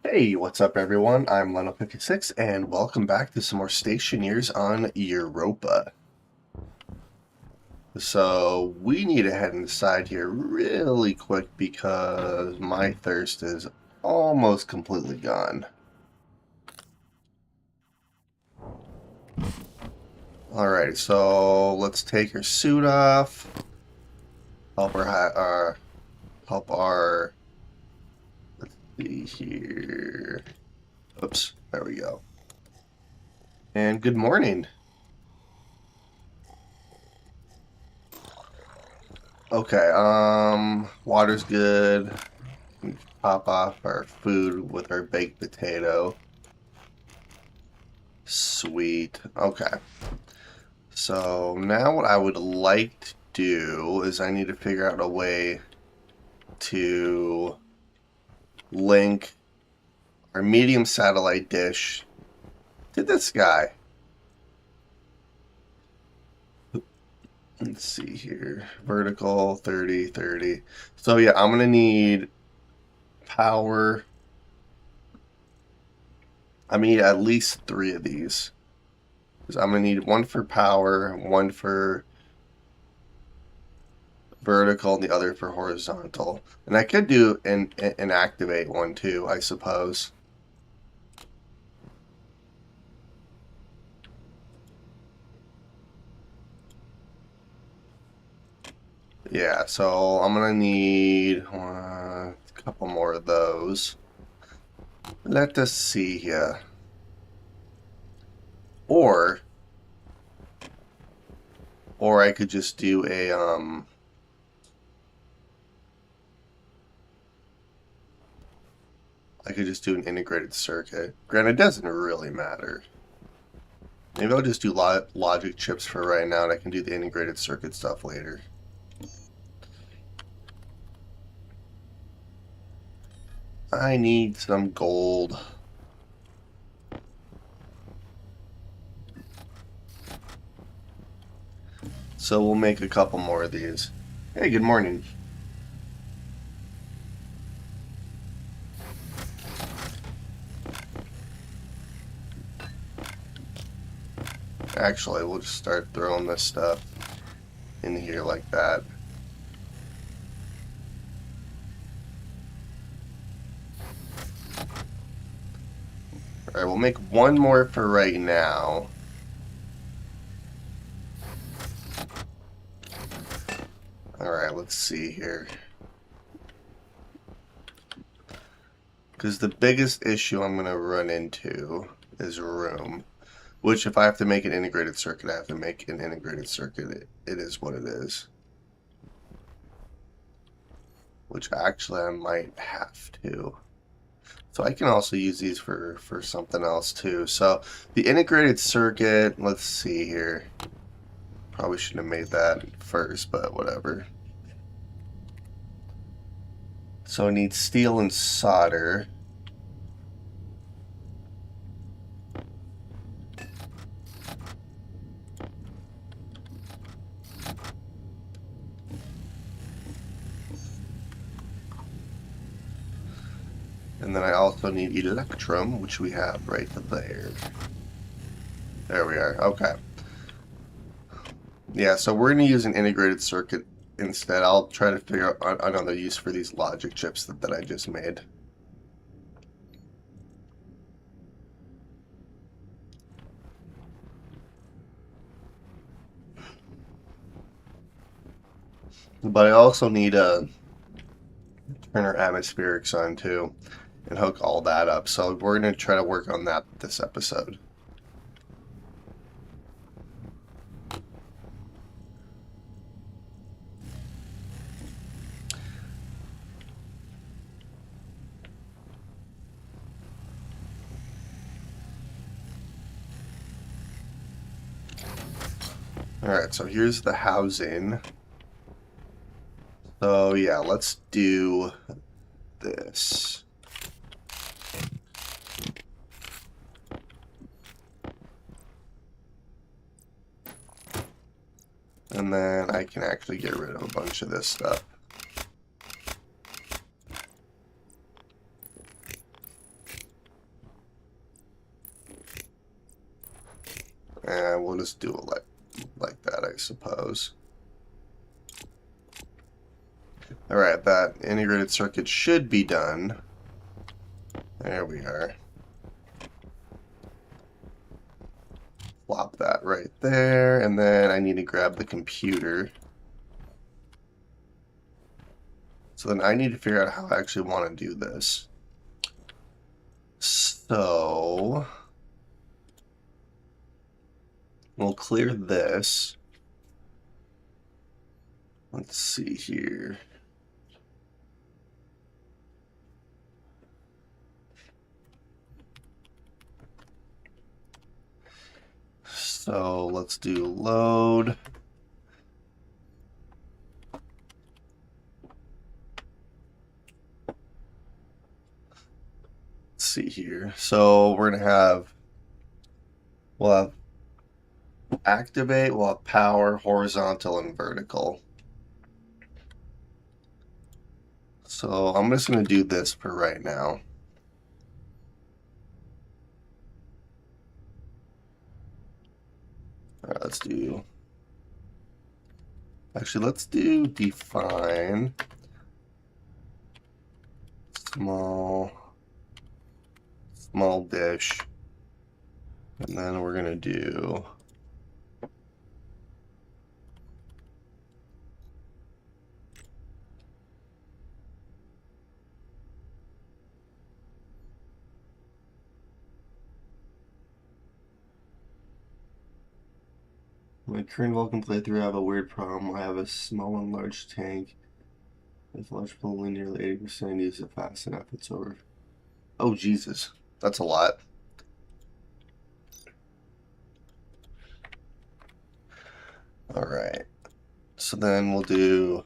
Hey, what's up everyone? I'm Leno56 and welcome back to some more Stationeers on Europa. So we need to head inside here really quick because my thirst is almost completely gone. Alright, so let's take her suit off. Help her help our let's see here. Oops, there we go. And good morning. Okay, water's good. Pop off our food with our baked potato. Sweet. Okay. So now what I would like to do is I need to figure out a way to link our medium satellite dish to this guy. Let's see here. Vertical, 30, 30. So yeah, I'm going to need power. I need at least 3 of these. Because I'm going to need one for power, one for vertical, and the other for horizontal. And I could do an activate one too, I suppose. Yeah, so I'm going to need a couple more of those. Let us see here. Or I could just do a I could just do an integrated circuit. Granted, it doesn't really matter. Maybe I'll just do logic chips for right now, and I can do the integrated circuit stuff later. I need some gold. So we'll make a couple more of these. Hey, good morning. Actually, we'll just start throwing this stuff in here like that. Alright, we'll make one more for right now. Alright, let's see here. Because the biggest issue I'm going to run into is room. Which, if I have to make an integrated circuit, I have to make an integrated circuit. It is what it is. Which actually I might have to. So I can also use these for something else too. So the integrated circuit, let's see here. Probably shouldn't have made that first, but whatever. So I need steel and solder. And then I also need electrum, which we have right there. There we are. Okay. Yeah, so we're going to use an integrated circuit instead. I'll try to figure out another use for these logic chips that I just made. But I also need to turn our atmospherics on too and hook all that up. So we're going to try to work on that this episode. Alright, so here's the housing. So yeah, let's do this. And then I can actually get rid of a bunch of this stuff. we'll just do it like that, I suppose. Alright, that integrated circuit should be done. There we are. Flop that right there, and then I need to grab the computer. So then I need to figure out how I actually want to do this. So we'll clear this. Let's see here. So let's do load. Let's see here. So we're gonna have, we'll have activate, we'll have power, horizontal, and vertical. So I'm just gonna do this for right now. All right, let's do, actually let's do define small dish, and then we're gonna do my current Vulcan playthrough. I have a weird problem. I have a small and large tank. If electrical only nearly 80%, use it fast enough, it's over. Oh Jesus, that's a lot. All right, so then we'll do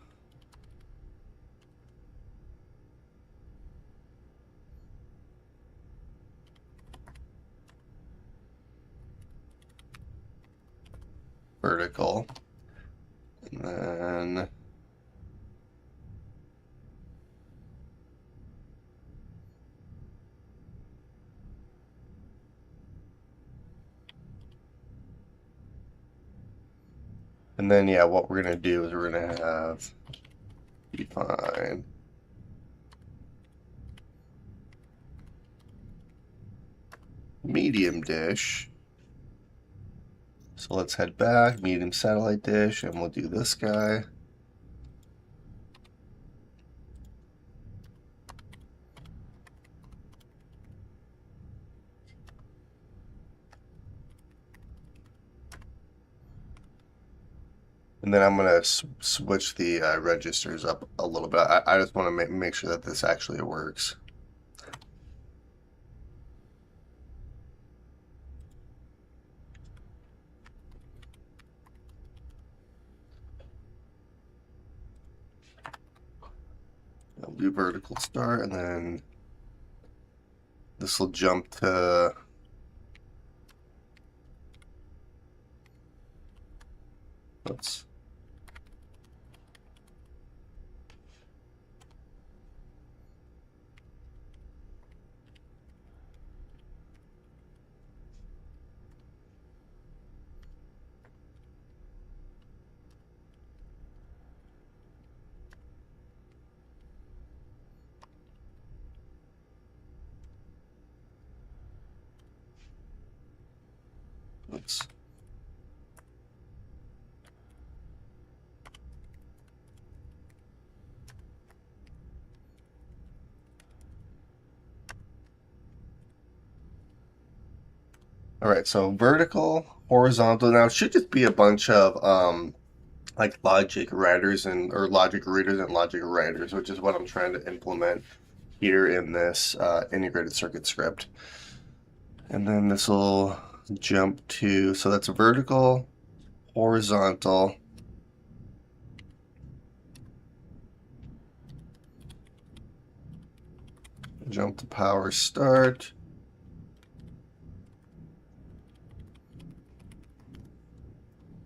vertical, and then yeah, what we're gonna do is we're gonna have define medium dish. So let's head back, medium satellite dish, and we'll do this guy. And then I'm going to switch the registers up a little bit. I just want to make sure that this actually works. I'll do vertical start, and then this will jump to oops. Oops. All right, so vertical, horizontal. Now it should just be a bunch of like logic writers and or logic readers and logic writers, which is what I'm trying to implement here in this integrated circuit script. And then this will jump to, so that's vertical, horizontal, jump to power start.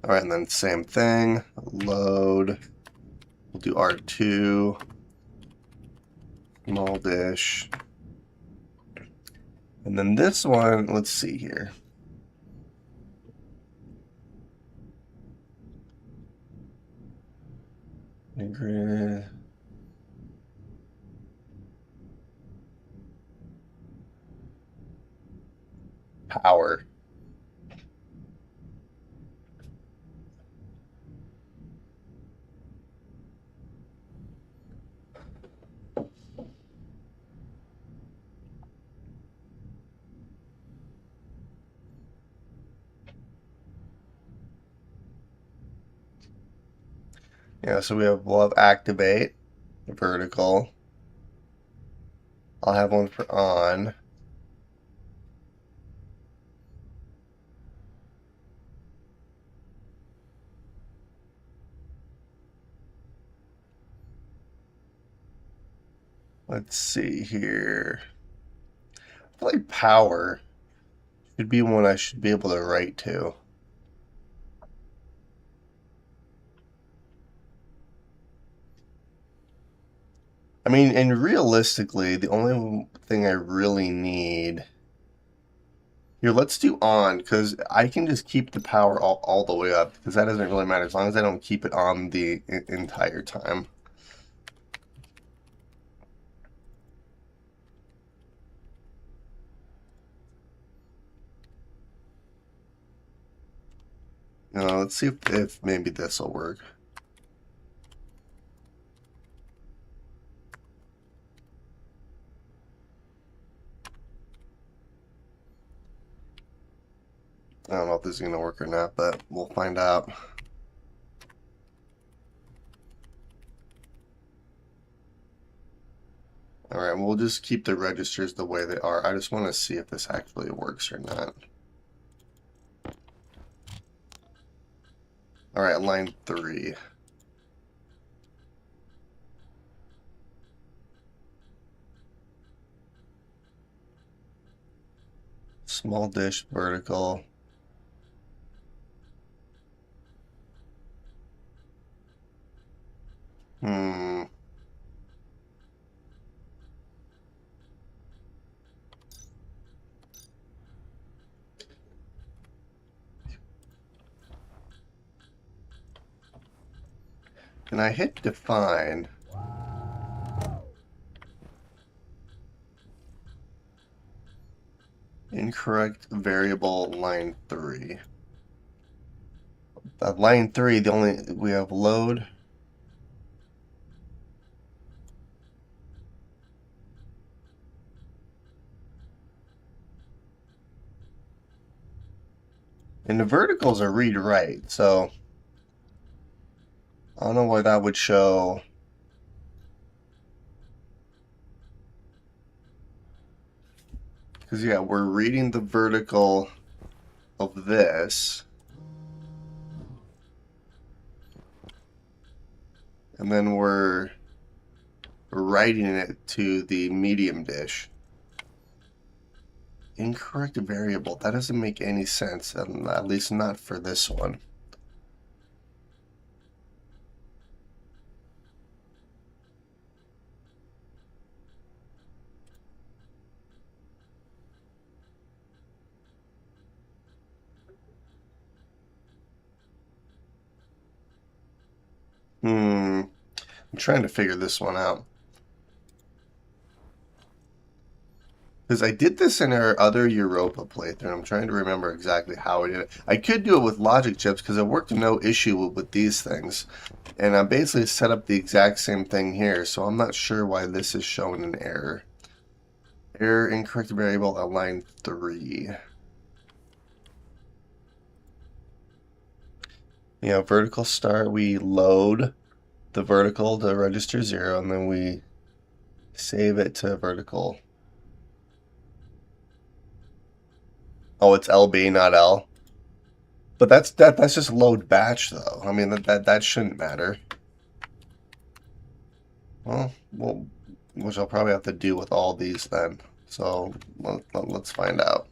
All right, and then same thing, load, we'll do R2, small dish. And then this one, let's see here. Grid. Power. Yeah, so we'll have activate, vertical. I'll have one for on. Let's see here. I feel like power should be one I should be able to write to. I mean, and realistically, the only thing I really need here, let's do on, because I can just keep the power all the way up, because that doesn't really matter as long as I don't keep it on the entire time. Let's see if maybe this will work. I don't know if this is going to work or not, but we'll find out. Alright, we'll just keep the registers the way they are. I just want to see if this actually works or not. Alright, line 3. Small dish, vertical. Hmm. Can I hit define? Incorrect variable line 3. Line 3, we have load. And the verticals are read write, so I don't know why that would show. Because yeah, we're reading the vertical of this. And then we're writing it to the medium dish. Incorrect variable. That doesn't make any sense, at least not for this one. I'm trying to figure this one out. Because I did this in our other Europa playthrough. I'm trying to remember exactly how I did it. I could do it with logic chips because it worked no issue with these things. And I basically set up the exact same thing here, so I'm not sure why this is showing an error. Error incorrect variable at line 3. Yeah, vertical start, we load the vertical to register 0, and then we save it to vertical. Oh, it's LB, not L. But that's just load batch though. I mean that shouldn't matter. Well, which I'll probably have to do with all these then. So let's find out.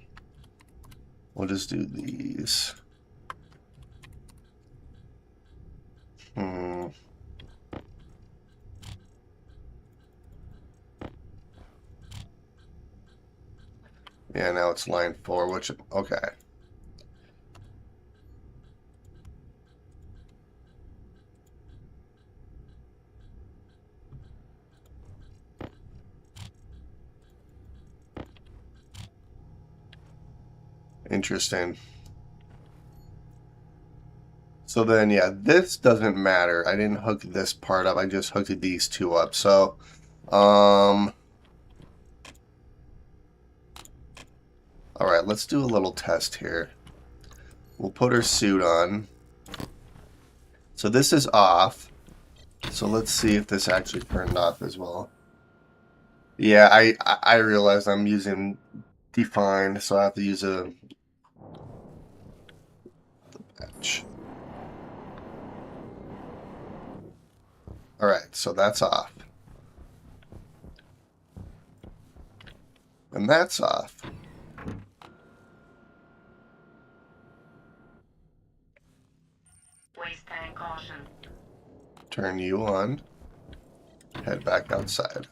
We'll just do these. Yeah, now it's line 4, which, okay. Interesting. So then, yeah, this doesn't matter. I didn't hook this part up. I just hooked these two up. So, all right, let's do a little test here. We'll put her suit on. So this is off. So let's see if this actually turned off as well. Yeah, I realized I'm using defined, so I have to use a patch. All right, so that's off. And that's off. Waste tank caution. Turn you on. Head back outside.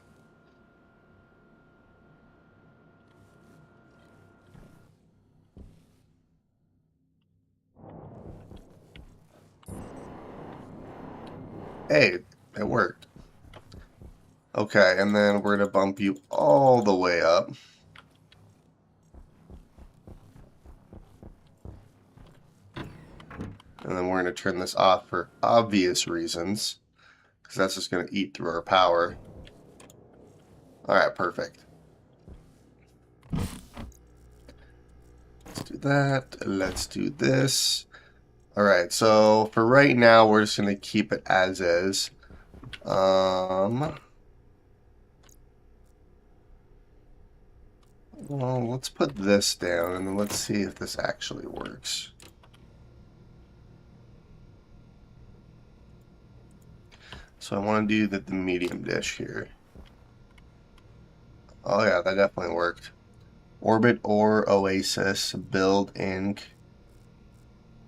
Hey, it worked. Okay, and then we're going to bump you all the way up. And then we're going to turn this off for obvious reasons, because that's just going to eat through our power. Alright, perfect. Let's do that. Let's do this. Alright, so for right now, we're just going to keep it as is. Well, let's put this down, and then let's see if this actually works. So I want to do the medium dish here. Oh yeah, that definitely worked. Orbit or Oasis, build ink.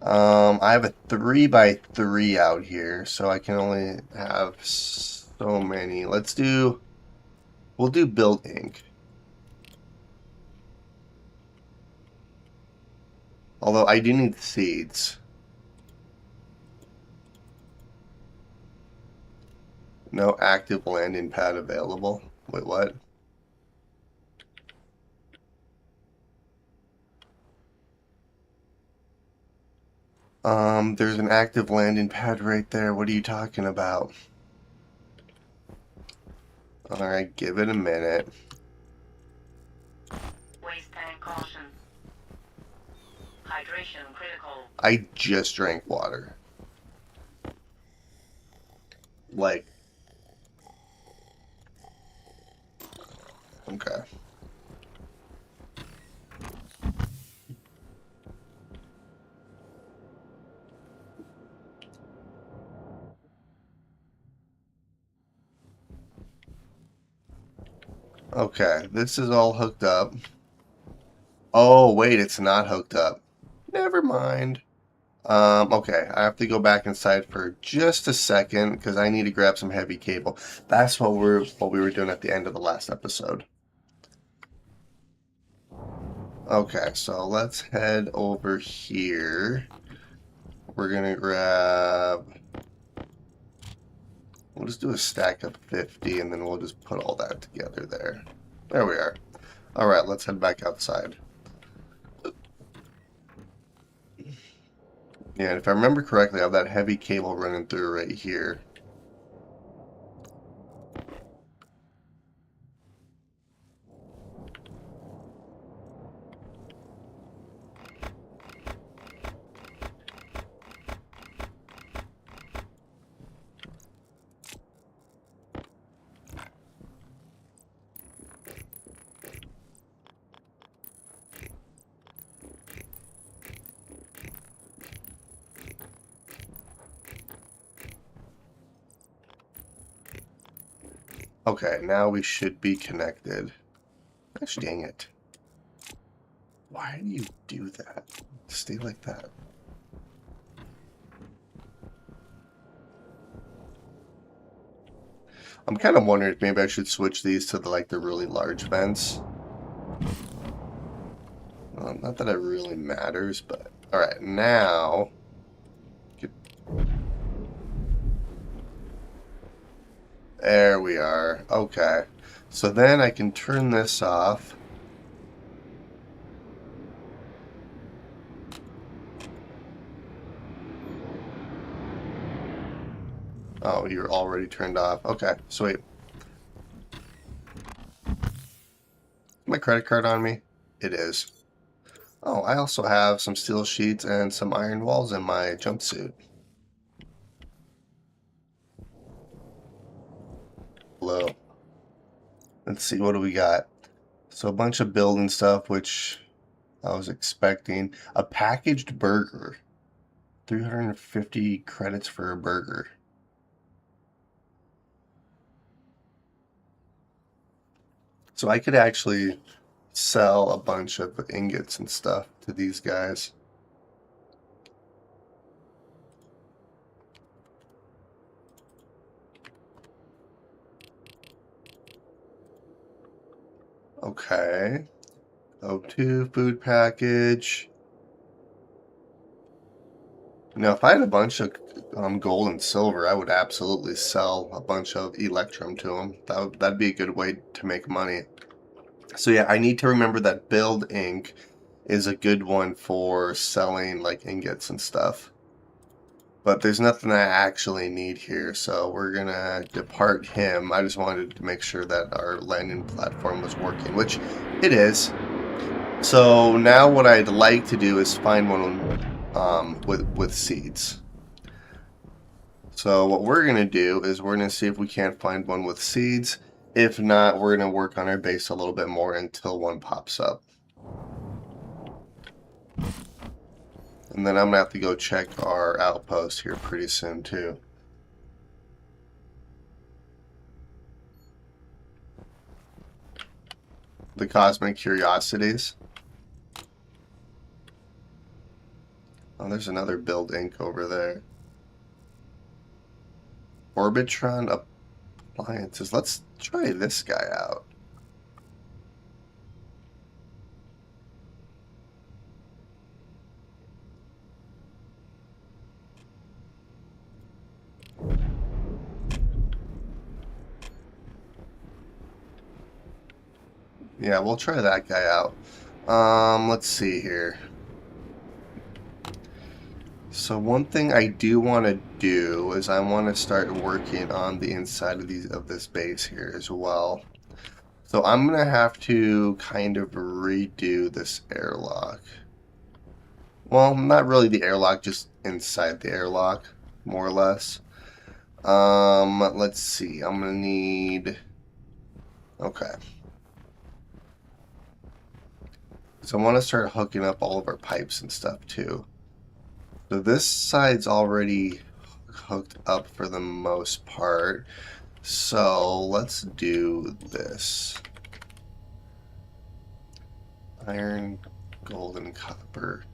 I have a 3x3 out here, so I can only have so many. We'll do build ink. Although I do need seeds. No active landing pad available. Wait, what? There's an active landing pad right there. What are you talking about? Alright, give it a minute. Waste tank caution. Hydration critical. I just drank water. Like, okay. Okay, this is all hooked up. Oh, wait, it's not hooked up. Never mind. Okay, I have to go back inside for just a second because I need to grab some heavy cable. That's what we were doing at the end of the last episode. Okay, so let's head over here. We're gonna grab. We'll just do a stack of 50 and then we'll just put all that together there. There we are. Alright, let's head back outside. Yeah, and if I remember correctly, I have that heavy cable running through right here. Okay, now we should be connected. Gosh dang it. Why do you do that? Stay like that. I'm kind of wondering if maybe I should switch these to the really large vents. Not that it really matters, but... Alright, now... There we are. Okay. So then I can turn this off. Oh, you're already turned off. Okay, sweet. My credit card on me? It is. Oh, I also have some steel sheets and some iron walls in my jumpsuit. Hello. Let's see, what do we got? So a bunch of building stuff, which I was expecting. A packaged burger. 350 credits for a burger. So I could actually sell a bunch of ingots and stuff to these guys. Okay. O2 food package. Now, if I had a bunch of gold and silver, I would absolutely sell a bunch of Electrum to them. That'd be a good way to make money. So yeah, I need to remember that Build Inc. is a good one for selling like ingots and stuff. But there's nothing I actually need here, so we're gonna depart him. I just wanted to make sure that our landing platform was working, which it is. So now what I'd like to do is find one with seeds. So what we're gonna do is we're gonna see if we can't find one with seeds. If not, we're gonna work on our base a little bit more until one pops up. And then I'm gonna have to go check our outpost here pretty soon too. The Cosmic Curiosities. Oh, there's another Build Ink over there. Orbitron Appliances. Let's try this guy out. Yeah, we'll try that guy out. Let's see here. So one thing I do want to do is I want to start working on the inside of this base here as well. So I'm gonna have to kind of redo this airlock. Well, not really the airlock, just inside the airlock, more or less. Let's see. I'm gonna need. Okay. So I want to start hooking up all of our pipes and stuff too. So this side's already hooked up for the most part. So let's do this. Iron, gold, and copper.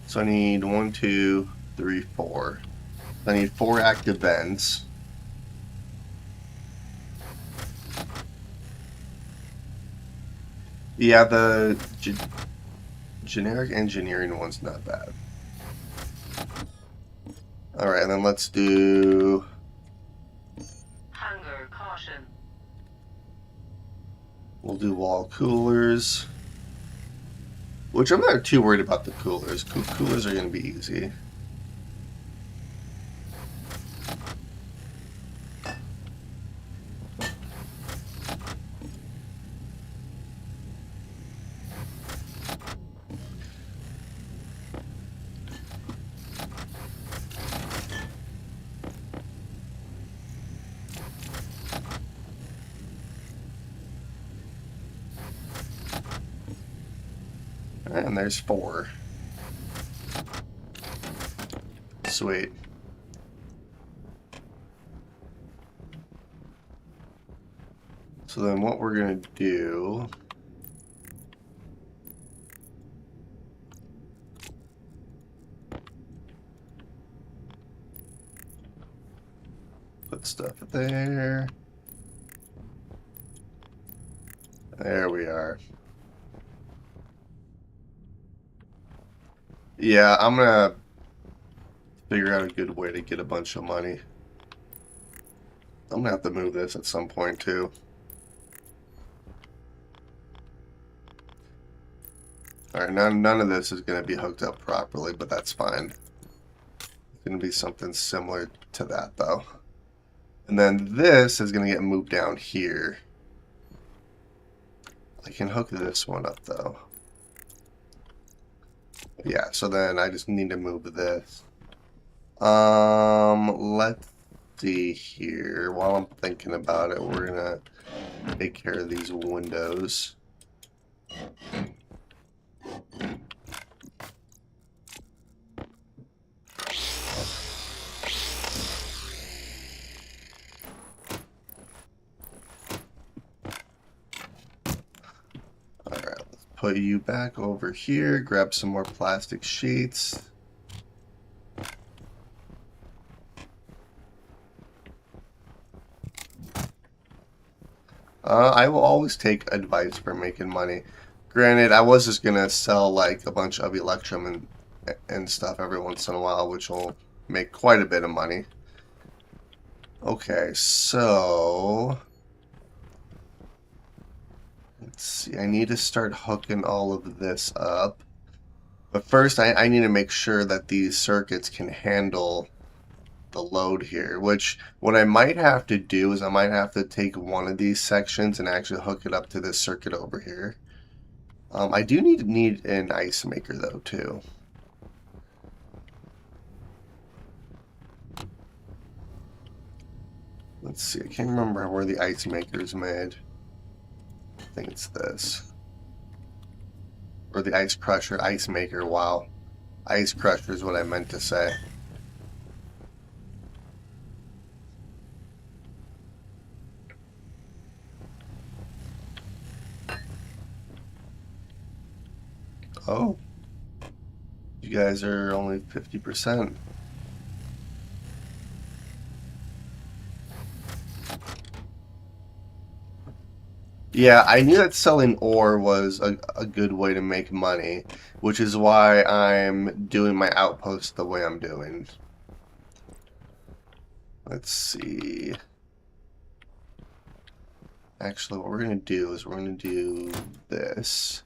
So I need 1, 2, 3, 4. I need 4 active vents. Yeah, the generic engineering one's not bad. Alright, then let's do... Hunger caution. We'll do wall coolers. Which I'm not too worried about the coolers. Coolers are going to be easy. And there's 4. Sweet. So then what we're going to do... Put stuff there. There we are. Yeah, I'm gonna figure out a good way to get a bunch of money. I'm gonna have to move this at some point too. Alright, none of this is gonna be hooked up properly, but that's fine. It's gonna be something similar to that though. And then this is gonna get moved down here. I can hook this one up though. Yeah, so then I just need to move this. Let's see here. While I'm thinking about it, we're gonna take care of these windows. Alright, let's put you back over here, grab some more plastic sheets. I will always take advice for making money. Granted, I was just gonna sell like a bunch of Electrum and stuff every once in a while, which will make quite a bit of money. Okay, so let's see. I need to start hooking all of this up. But first, I need to make sure that these circuits can handle the load here, which what I might have to do is I might have to take one of these sections and actually hook it up to this circuit over here. I do need an ice maker though too. Let's see, I can't remember where the ice maker is made. I think it's this. Or the ice crusher, ice maker, wow. Ice crusher is what I meant to say. Oh, you guys are only 50%. Yeah, I knew that selling ore was a good way to make money, which is why I'm doing my outpost the way I'm doing. Let's see. Actually, what we're going to do is we're going to do this.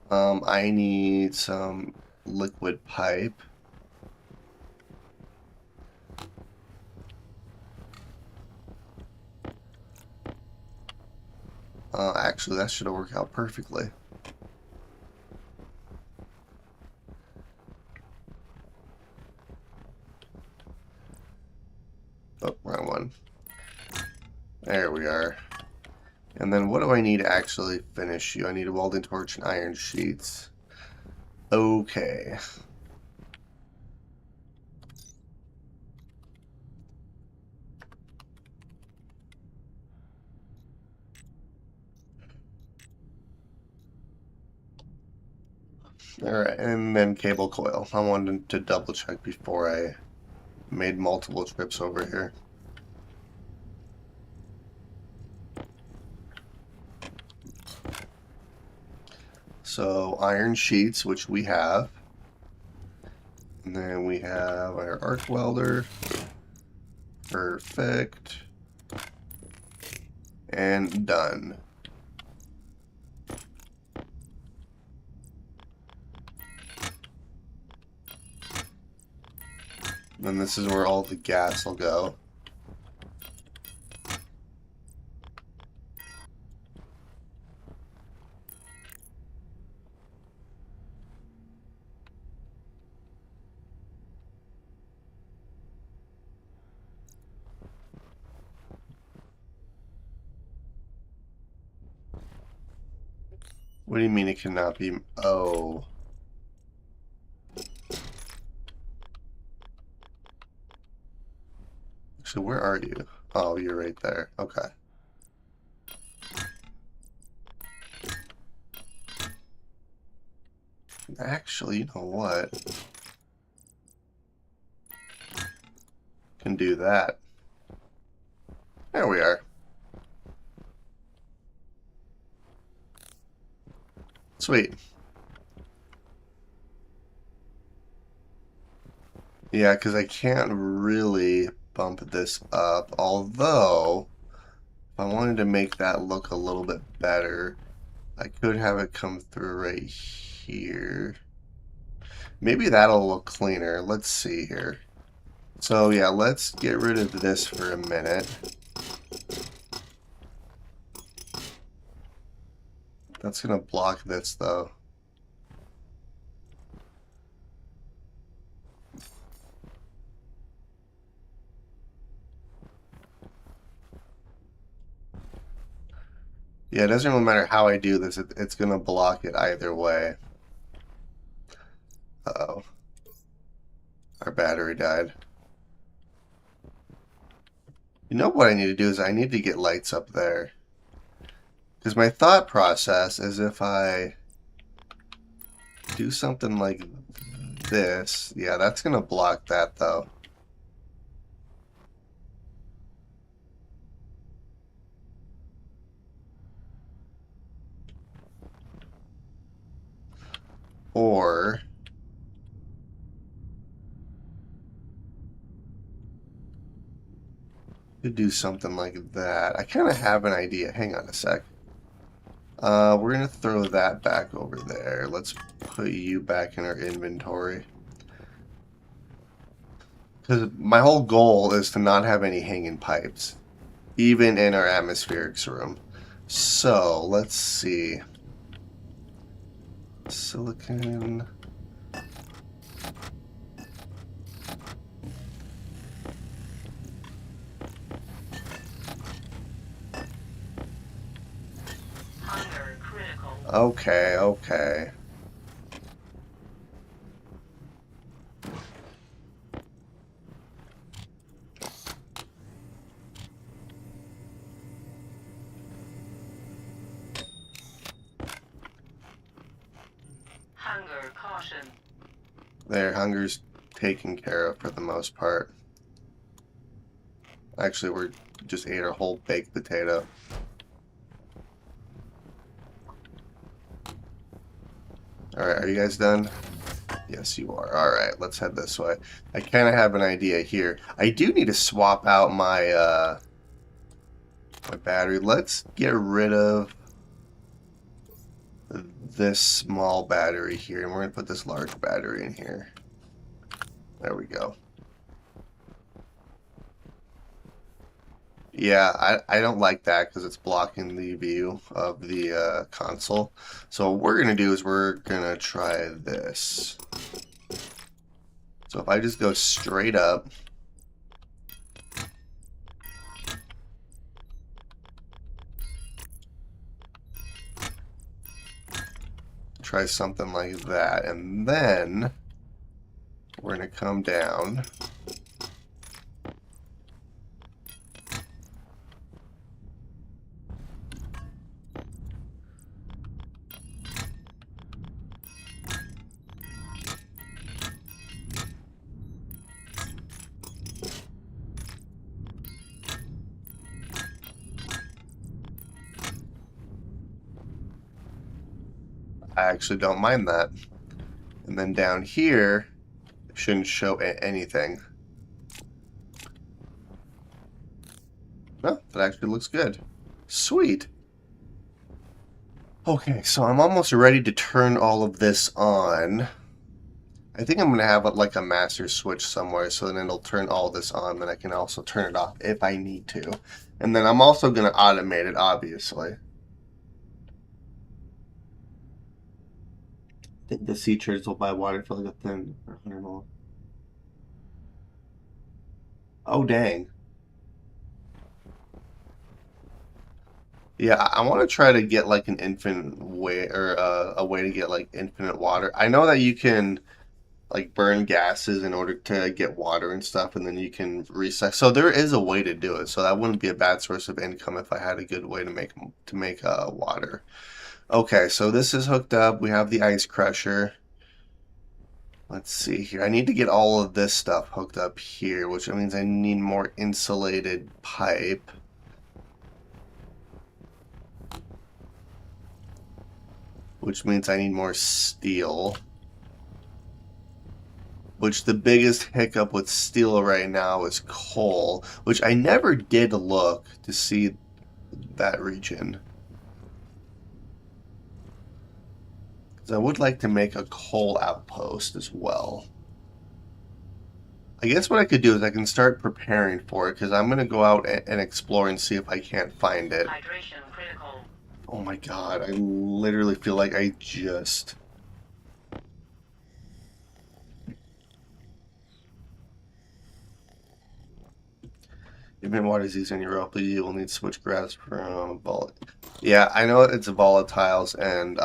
I need some liquid pipe. Actually, that should work out perfectly. Oh, wrong one. There we are. And then what do I need to actually finish you? I need a welding torch and iron sheets. Okay. Alright, and then cable coil. I wanted to double check before I made multiple trips over here. So iron sheets, which we have. And then we have our arc welder. Perfect. And done. And this is where all the gas will go. What do you mean it cannot be? Oh. So where are you? Oh, you're right there. Okay. Actually, you know what? Can do that. There we are. Sweet. Yeah, because I can't really bump this up. Although, if I wanted to make that look a little bit better, I could have it come through right here. Maybe that'll look cleaner. Let's see here. So yeah, let's get rid of this for a minute. That's gonna block this though. Yeah, it doesn't really matter how I do this. It's gonna block it either way. Uh-oh. Our battery died. You know what I need to do is I need to get lights up there. Because my thought process is if I do something like this, yeah, that's going to block that though. Or could do something like that. I kind of have an idea. Hang on a sec. We're going to throw that back over there. Let's put you back in our inventory. Because my whole goal is to not have any hanging pipes, even in our atmospherics room. So, let's see. Silicon. Hunger critical. Okay, okay. Hunger caution. There, hunger's taken care of for the most part. Actually, we're just ate our whole baked potato. Alright, are you guys done? Yes, you are. Alright, let's head this way. I kind of have an idea here. I do need to swap out my, my battery. Let's get rid of this small battery here, and we're going to put this large battery in here. There we go. Yeah, I don't like that because it's blocking the view of the console. So what we're going to do is we're going to try this. So if I just go straight up, try something like that, and then we're going to come down. I actually don't mind that. And then down here, it shouldn't show anything. No, that actually looks good. Sweet. Okay, so I'm almost ready to turn all of this on. I think I'm going to have like a master switch somewhere so then it'll turn all this on. Then I can also turn it off if I need to. And then I'm also going to automate it, obviously. I think the sea turtles will buy water for like a thin 100 ml. Oh, dang. Yeah, I want to try to get like an infinite way or a way to get like infinite water. I know that you can like burn gases in order to get water and stuff, and then you can recycle. So there is a way to do it. So that wouldn't be a bad source of income if I had a good way to make water. Okay, so this is hooked up. We have the ice crusher. Let's see here. I need to get all of this stuff hooked up here, which means I need more insulated pipe. Which means I need more steel. which the biggest hiccup with steel right now is coal, which I never did look to see that region. Because I would like to make a coal outpost as well. I guess what I could do is I can start preparing for it, because I'm going to go out and explore and see if I can't find it. Hydration critical. Oh my god, I literally feel like I just... Even water disease in Europa, you will need switchgrass from Yeah, I know it's volatiles and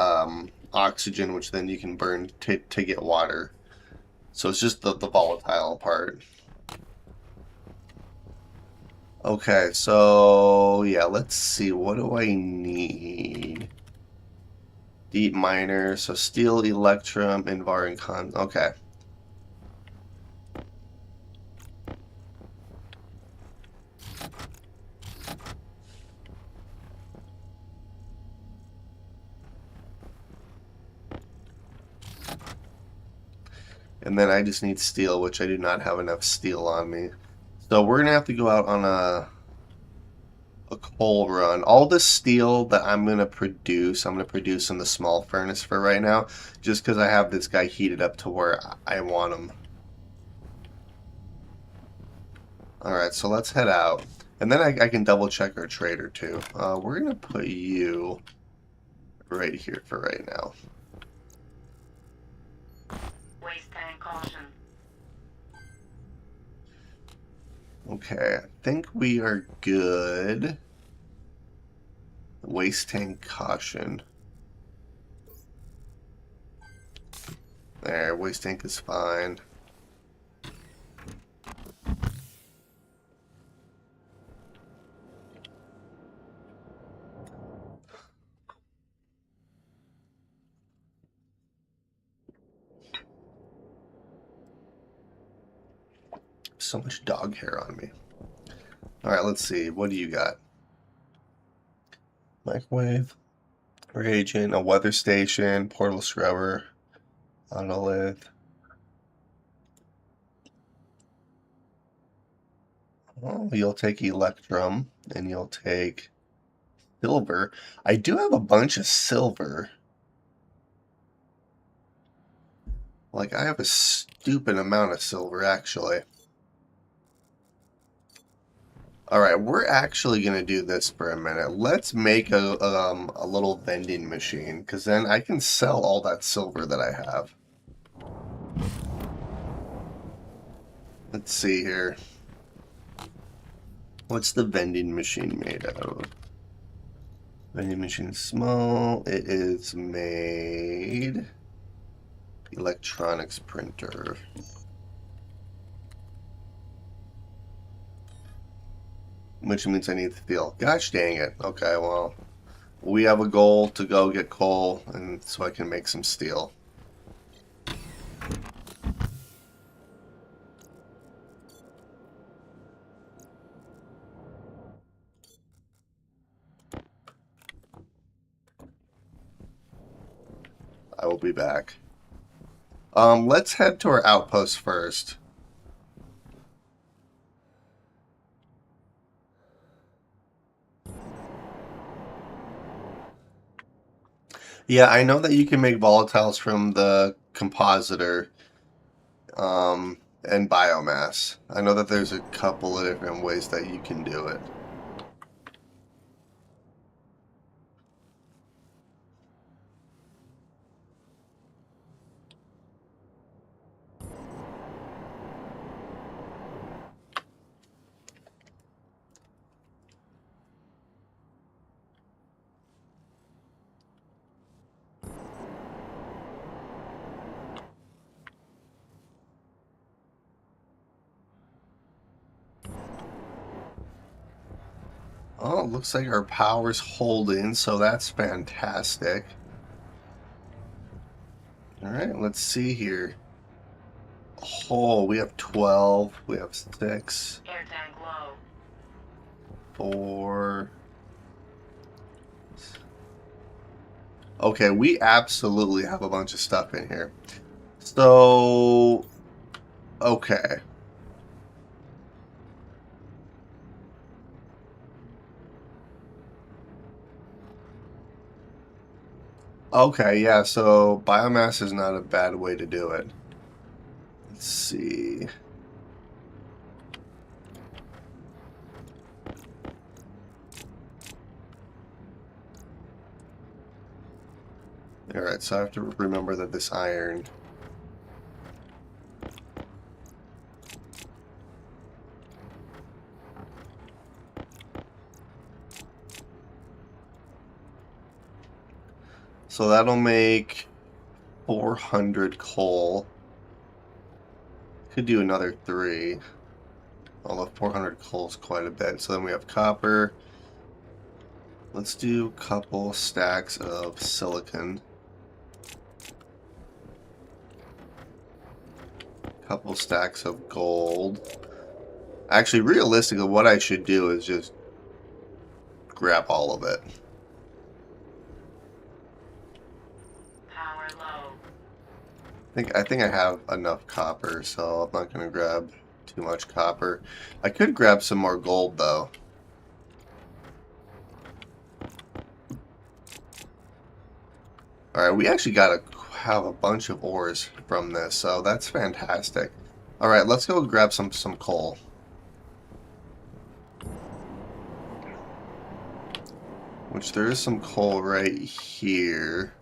oxygen, which then you can burn to get water. So it's just the volatile part. Okay, so yeah, let's see. What do I need? Deep miner, so steel, electrum, and var and con. Okay. And then I just need steel, which I do not have enough steel on me. So we're gonna have to go out on a coal run. All the steel that I'm gonna produce in the small furnace for right now, just because I have this guy heated up to where I want him. Alright, so let's head out. And then I can double check our trader too. We're gonna put you right here for right now. Waste tank caution. Okay, I think we are good. Waste tank caution. There, waste tank is fine. So much dog hair on me. Alright, let's see. What do you got? Microwave, reagent, a weather station, portable scrubber, monolith. Oh, you'll take electrum, and you'll take silver. I do have a bunch of silver. Like, I have a stupid amount of silver, actually. Alright, we're actually going to do this for a minute. Let's make a little vending machine, because then I can sell all that silver that I have. Let's see here. What's the vending machine made of? Vending machine small. It is made... Electronics printer. Which means I need steel. Gosh dang it. Okay, well, we have a goal to go get coal, and so I can make some steel. I will be back. Let's head to our outpost first. Yeah, I know that you can make volatiles from the compositor and biomass. I know that there's a couple of different ways that you can do it. Oh, it looks like our power's holding, so that's fantastic. Alright, let's see here. Oh, we have 12. We have 6. Air tank low. 4. Okay, we absolutely have a bunch of stuff in here. So, Okay. Okay, yeah, so biomass is not a bad way to do it. Let's see. Alright, so I have to remember that this iron. So that'll make 400 coal. Could do another 3. Although 400 coal is quite a bit. So then we have copper. Let's do a couple stacks of silicon. Couple stacks of gold. Actually, realistically, what I should do is just grab all of it. Power low. I think I have enough copper, so I'm not gonna grab too much copper. I could grab some more gold though. Alright, we actually gotta have a bunch of ores from this, so that's fantastic. Alright, let's go grab some coal. Which there is some coal right here.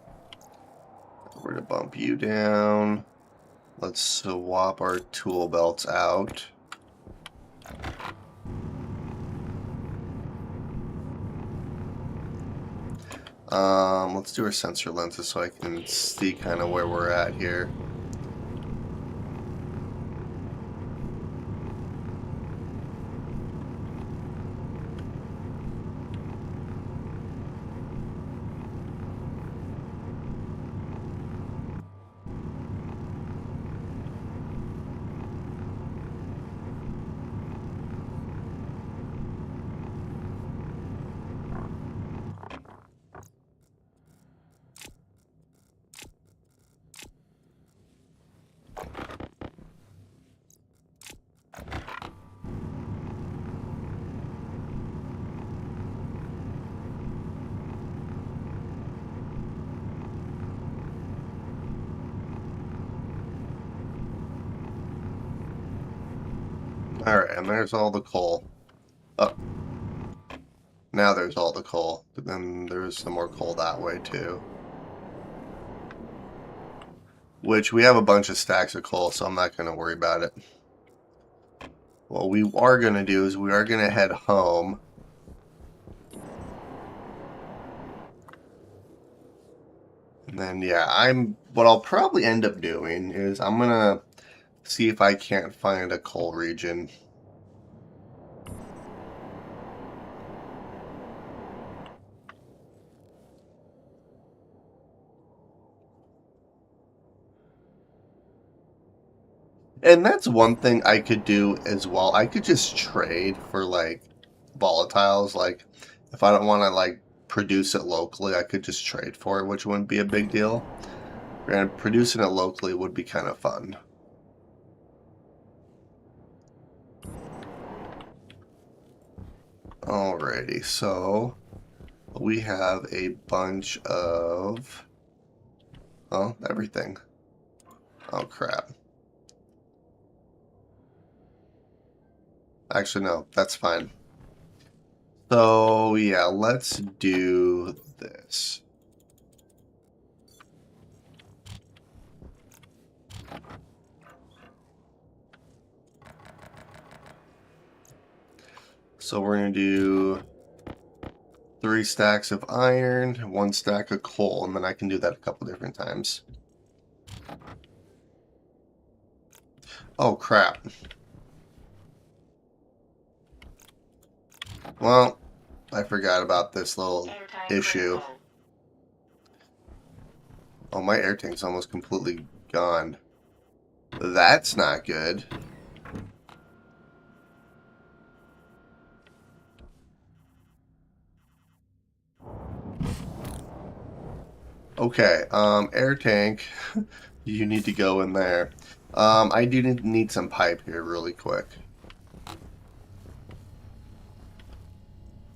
We're gonna bump you down. Let's swap our tool belts out. Let's do our sensor lenses so I can see kind of where we're at here. Alright, and there's all the coal. Oh, now there's all the coal. But then there's some more coal that way too. Which we have a bunch of stacks of coal, so I'm not going to worry about it. What we are going to do is we are going to head home. And then, yeah, what I'll probably end up doing is I'm going to see if I can't find a coal region. And that's one thing I could do as well. I could just trade for like volatiles. Like if I don't want to like produce it locally, I could just trade for it, which wouldn't be a big deal. And producing it locally would be kind of fun. Alrighty, so we have a bunch of, oh, everything. Oh crap. Actually, no, that's fine. So, yeah, let's do this. So we're going to do 3 stacks of iron, 1 stack of coal, and then I can do that a couple different times. Oh, crap. Well, I forgot about this little issue. Critical. Oh, my air tank's almost completely gone. That's not good. Okay, air tank, you need to go in there. I do need some pipe here really quick.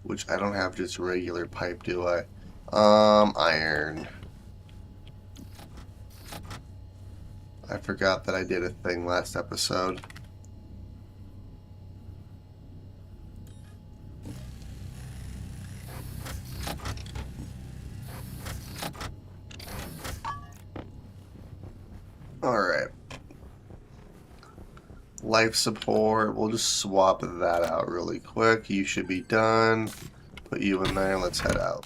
Which I don't have just regular pipe, do I? Iron. I forgot that I did a thing last episode. Alright. Life support. We'll just swap that out really quick. You should be done. Put you in there. Let's head out.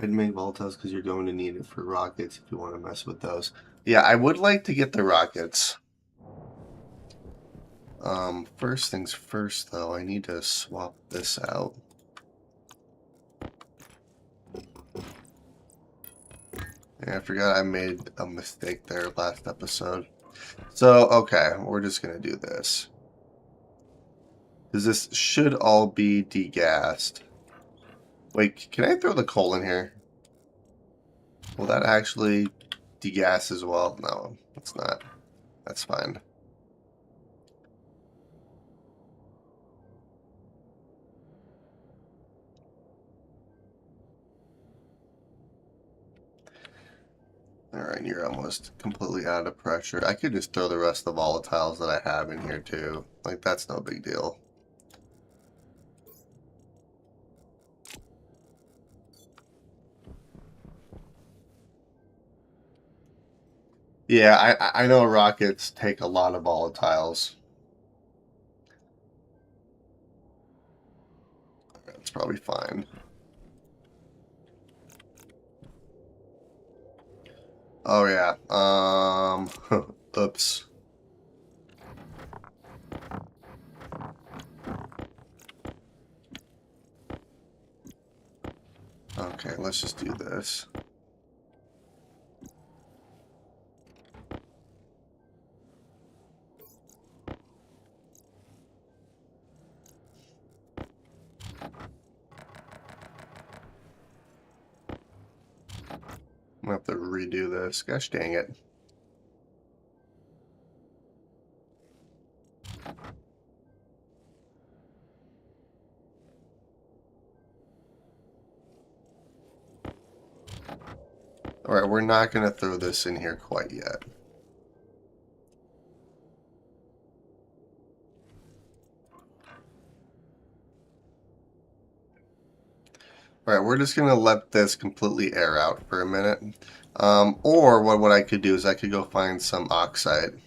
I'd make volatiles because you're going to need it for rockets if you want to mess with those. Yeah, I would like to get the rockets. First things first, though, I need to swap this out. Yeah, I forgot I made a mistake there last episode. So, okay, we're just going to do this. Because this should all be degassed. Wait, can I throw the coal in here? Will that actually degas as well? No, it's not. That's fine. Alright, you're almost completely out of pressure. I could just throw the rest of the volatiles that I have in here too. Like, that's no big deal. Yeah, I know rockets take a lot of volatiles. That's probably fine. Oh yeah. Oops. Okay, let's just do this. I'm gonna have to redo this. Gosh dang it. Alright, we're not gonna throw this in here quite yet. Alright, we're just gonna let this completely air out for a minute. Or what I could do is I could go find some oxide.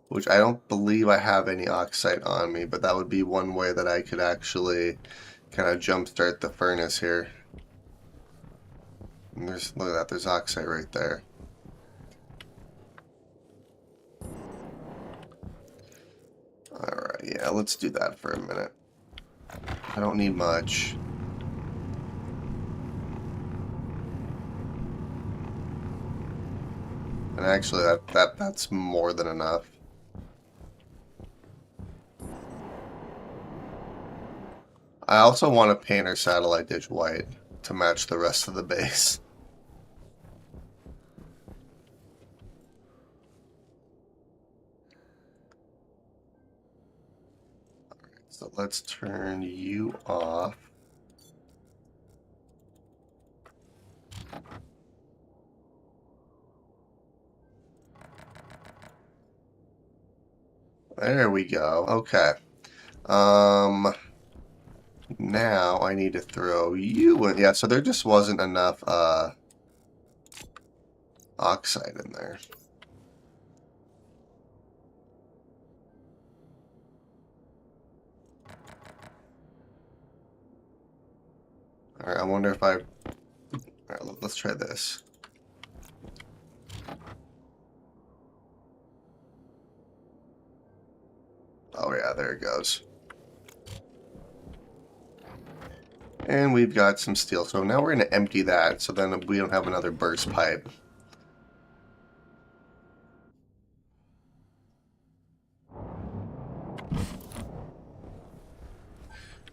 Which I don't believe I have any oxide on me, but that would be one way that I could actually kind of jumpstart the furnace here. And look at that, there's oxide right there. Alright, yeah, let's do that for a minute. I don't need much. And actually that's more than enough. I also want to paint our satellite dish white to match the rest of the base. So let's turn you off. There we go. Okay. Now I need to throw you in. Yeah, so there just wasn't enough oxide in there. Alright, I wonder if I... Alright, let's try this. Oh yeah, there it goes. And we've got some steel. So now we're going to empty that so then we don't have another burst pipe.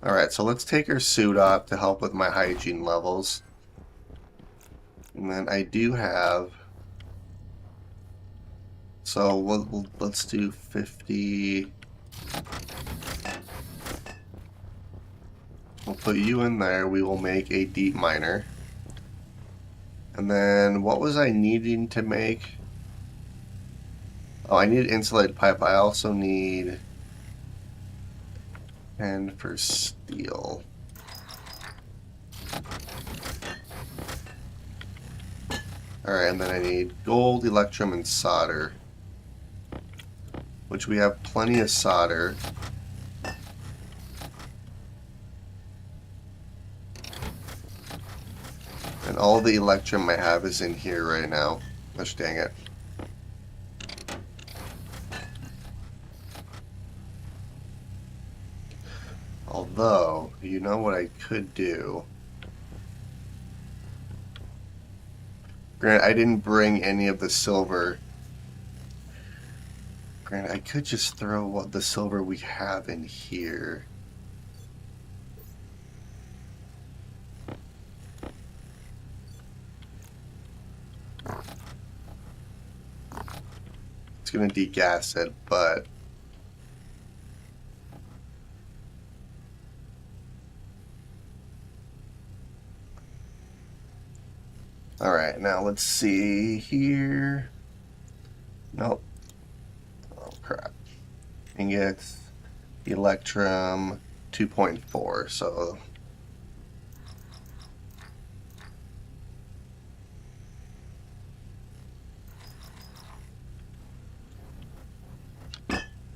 Alright, so let's take our suit off to help with my hygiene levels. And then I do have So let's do 50. We'll put you in there. We will make a deep miner. And then what was I needing to make? Oh, I need insulated pipe. I also need 10 for steel. Alright, and then I need gold, electrum, and solder. Which we have plenty of solder. And all the electrum I have is in here right now. Gosh dang it. Although, you know what I could do? Granted, I didn't bring any of the silver. Granted, I could just throw what the silver we have in here. It's going to degas it, but... Alright, now let's see here. Nope. Oh, crap. Ingots, electrum, 2.4, so...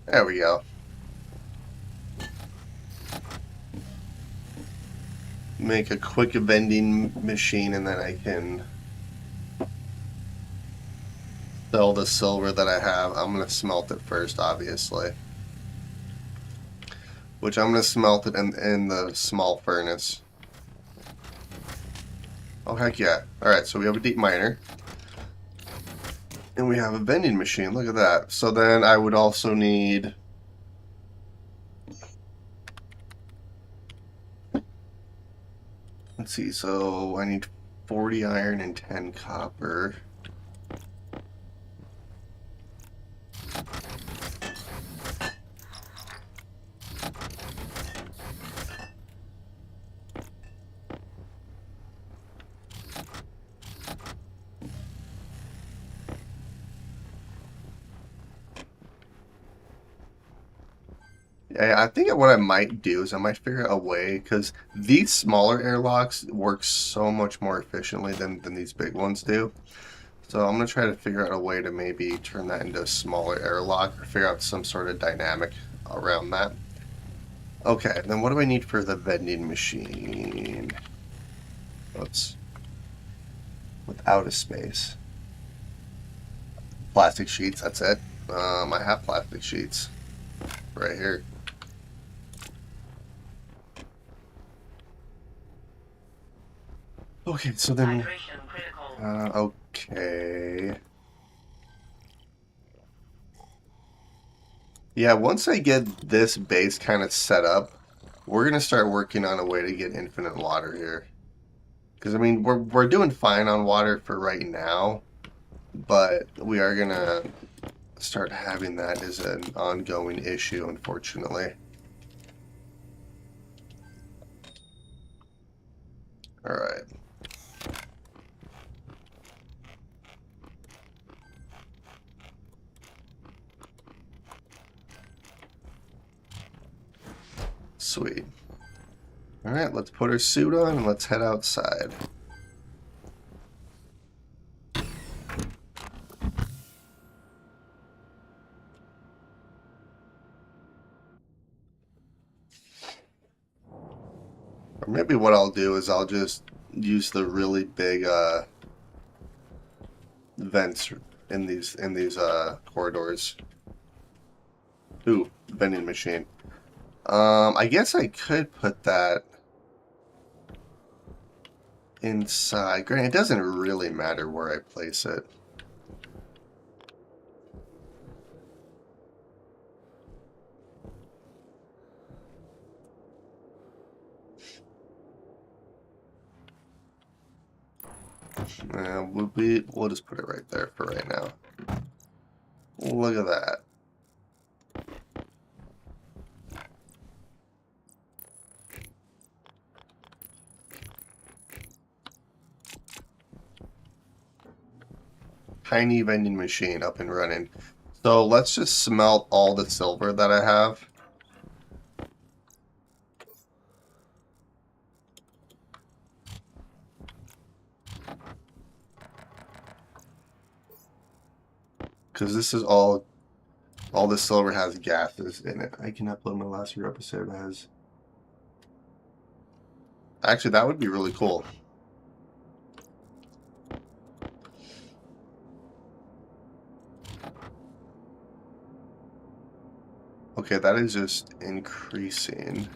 There we go. Make a quick vending machine and then I can sell the silver that I have. I'm going to smelt it first, obviously. Which I'm going to smelt it in the small furnace. Oh, heck yeah. Alright, so we have a deep miner. And we have a vending machine. Look at that. So then I would also need... Let's see, so I need 40 iron and 10 copper. Yeah, I think what I might do is I might figure out a way, because these smaller airlocks work so much more efficiently than these big ones do. So I'm going to try to figure out a way to maybe turn that into a smaller airlock or figure out some sort of dynamic around that. Okay, then what do I need for the vending machine? Oops. Without a space. Plastic sheets, that's it. I have plastic sheets right here. Okay, so then... Hydration critical. Okay. Yeah, once I get this base kind of set up, we're going to start working on a way to get infinite water here. Because, I mean, we're doing fine on water for right now, but we are going to start having that as an ongoing issue, unfortunately. Alright. Sweet. Alright, let's put our suit on and let's head outside. Or maybe what I'll do is I'll just use the really big vents in these corridors. Ooh, vending machine. I guess I could put that inside. Granted, it doesn't really matter where I place it. We'll just put it right there for right now. Look at that. Tiny vending machine up and running. So let's just smelt all the silver that I have. Because this is all the silver has gases in it. I can upload my last Europa save as. Actually, that would be really cool. Okay, that is just increasing.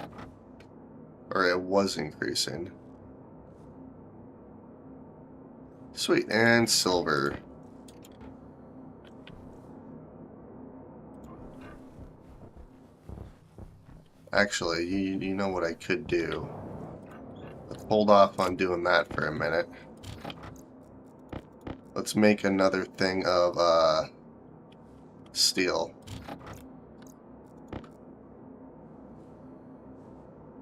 Or it was increasing. Sweet, and silver. Actually, you know what I could do? Let's hold off on doing that for a minute. Let's make another thing of steel.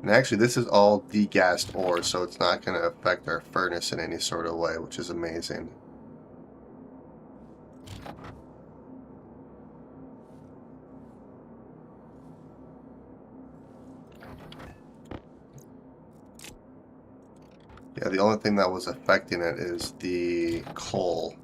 And actually, this is all degassed ore, so it's not going to affect our furnace in any sort of way, which is amazing. Yeah, the only thing that was affecting it is the coal.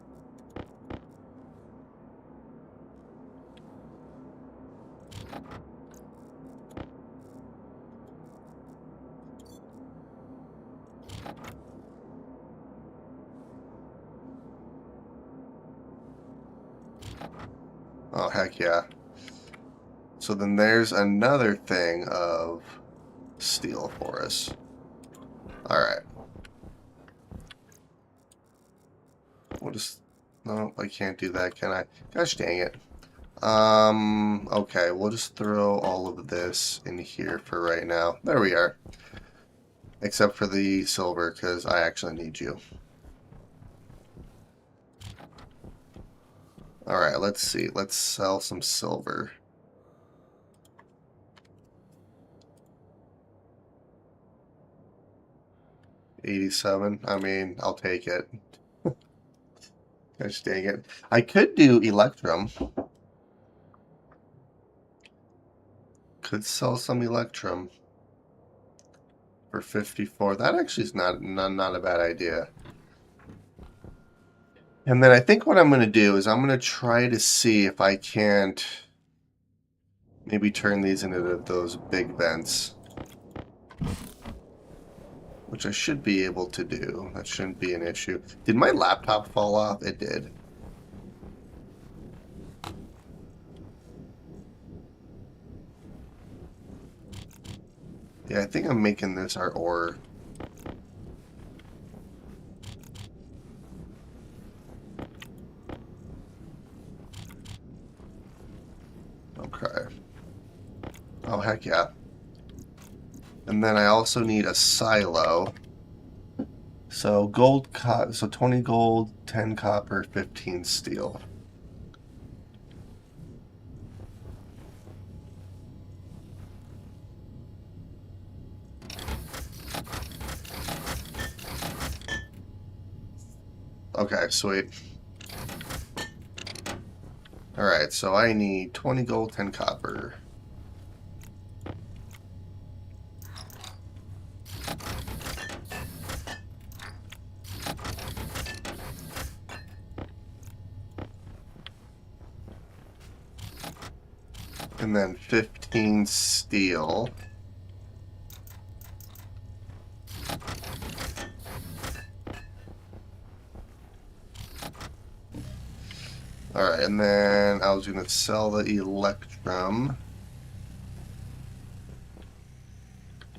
Oh, heck yeah. So then there's another thing of steel for us. Alright. We'll just... No, I can't do that, can I? Gosh dang it. Okay, we'll just throw all of this in here for right now. There we are. Except for the silver, because I actually need you. Alright, let's see. Let's sell some silver. $87. I mean, I'll take it. Gosh dang it. I could do Electrum. Could sell some Electrum for 54. That actually is not a bad idea. And then I think what I'm going to do is I'm going to try to see if I can't maybe turn these into those big vents. Which I should be able to do. That shouldn't be an issue. Did my laptop fall off? It did. Yeah, I think I'm making this our ore. Okay. Oh, heck yeah. And then I also need a silo. So so 20 gold, 10 copper, 15 steel. Okay, sweet. Alright, so I need 20 gold, 10 copper. And then 15 steel. Alright, and then I was going to sell the Electrum.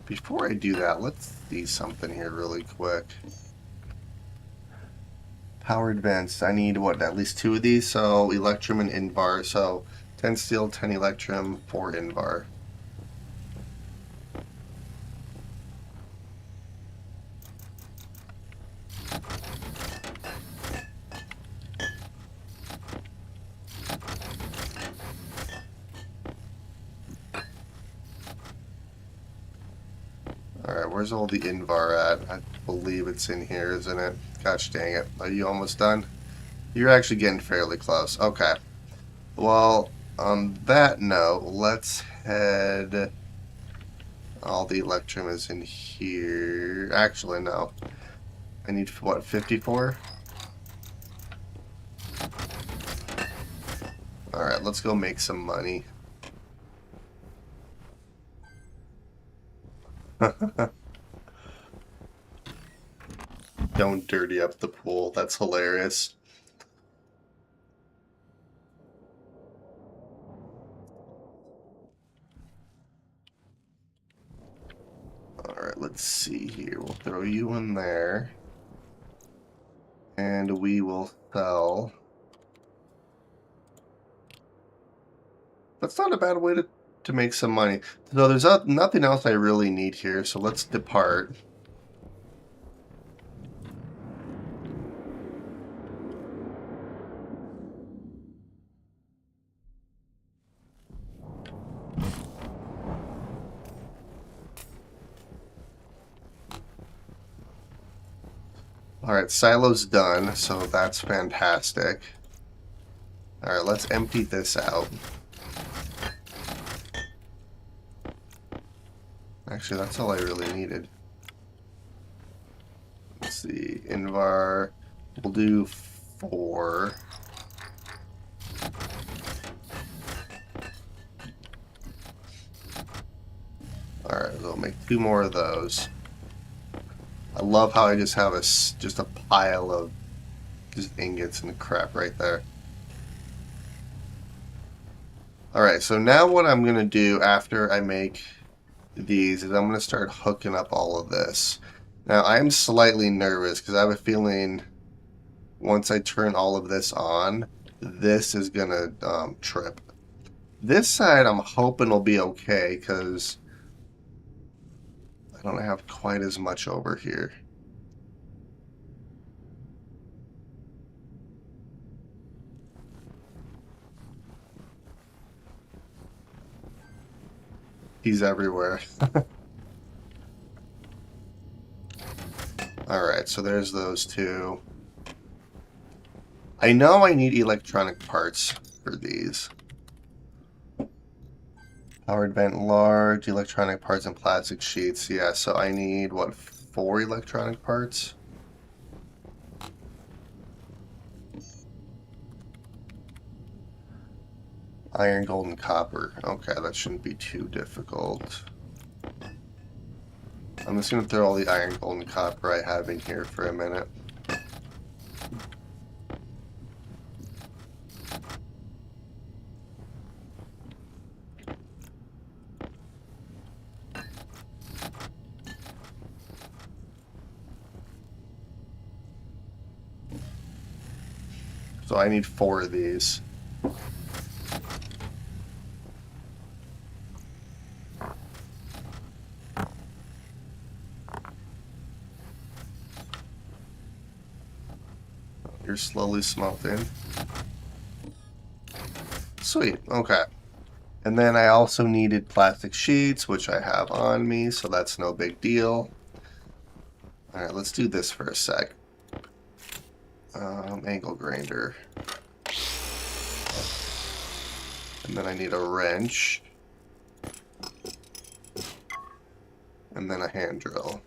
Before I do that, let's see something here really quick. Power advanced. I need, what, at least 2 of these? So Electrum and Invar. So 10 steel, 10 Electrum, 4 Invar. where's all the Invar at? I believe it's in here, isn't it? Gosh dang it. Are you almost done? You're actually getting fairly close. Okay. Well, on that note, let's head... All the Electrum is in here. Actually, no. I need, what, 54? Alright, let's go make some money. Don't dirty up the pool. That's hilarious. Alright, let's see here. We'll throw you in there. And we will sell. That's not a bad way to make some money. So there's nothing else I really need here, so let's depart. Alright, silo's done, so that's fantastic. Alright, let's empty this out. Actually, that's all I really needed. Let's see, Invar, we'll do 4. Alright, we'll make 2 more of those. I love how I just have just a pile of just ingots and crap right there. Alright, so now what I'm going to do after I make these is I'm going to start hooking up all of this. Now, I am slightly nervous because I have a feeling once I turn all of this on, this is going to trip. This side I'm hoping will be okay because I don't have quite as much over here. He's everywhere. Alright, so there's those 2. I know I need electronic parts for these. Powered vent large, electronic parts and plastic sheets. Yeah, so I need, what, 4 electronic parts? Iron, gold, and copper. Okay, that shouldn't be too difficult. I'm just going to throw all the iron, gold, and copper I have in here for a minute. So I need 4 of these. You're slowly smelting. Sweet, okay. And then I also needed plastic sheets, which I have on me, so that's no big deal. Alright, let's do this for a sec. Angle grinder. And then I need a wrench. And then a hand drill.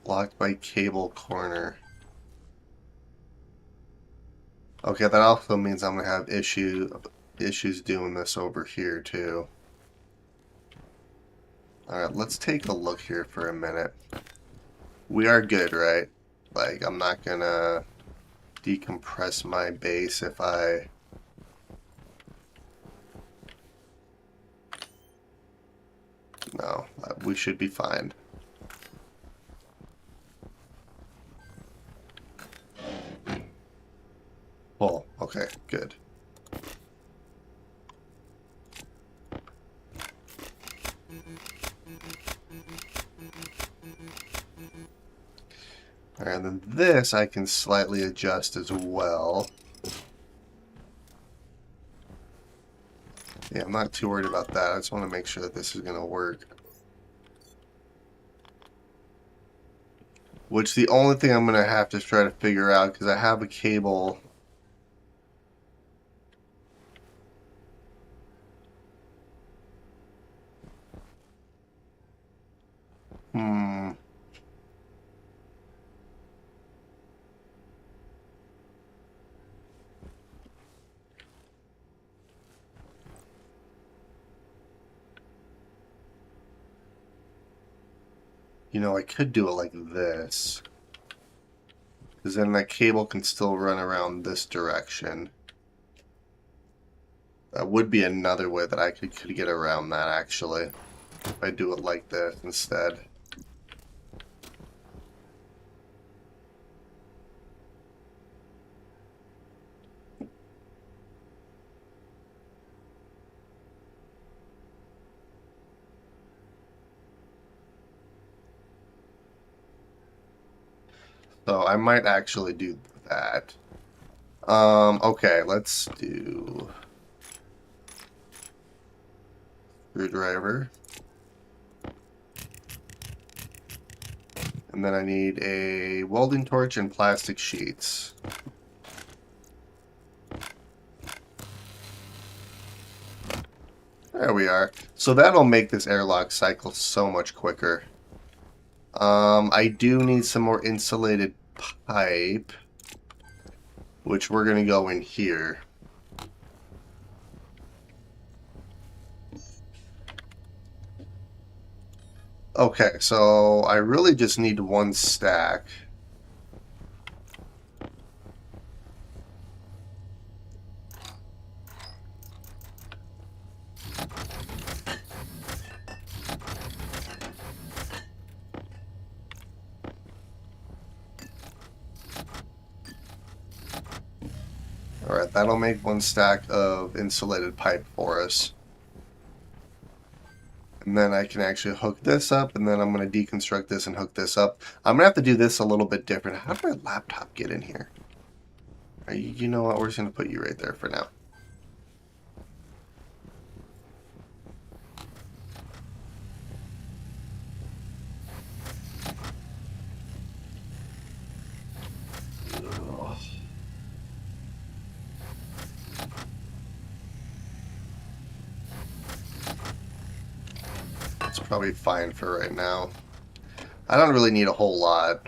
Blocked by cable corner. Okay, that also means I'm gonna have issues doing this over here too. Alright, let's take a look here for a minute. We are good, right? Like, I'm not gonna decompress my base if I... No, we should be fine. And then this I can slightly adjust as well. Yeah, I'm not too worried about that. I just want to make sure that this is going to work. Which the only thing I'm going to have to try to figure out, because I have a cable. Hmm. You know, I could do it like this. Because then that cable can still run around this direction. That would be another way that I could get around that, actually. If I do it like this instead. So I might actually do that. Okay, let's do screwdriver. And then I need a welding torch and plastic sheets. There we are. So that'll make this airlock cycle so much quicker. I do need some more insulated pipe, which we're going to go in here. Okay, so I really just need one stack. Alright, that'll make one stack of insulated pipe for us. And then I can actually hook this up, and then I'm going to deconstruct this and hook this up. I'm going to have to do this a little bit different. How did my laptop get in here? You know what? We're just going to put you right there for now. It's probably fine for right now. I don't really need a whole lot.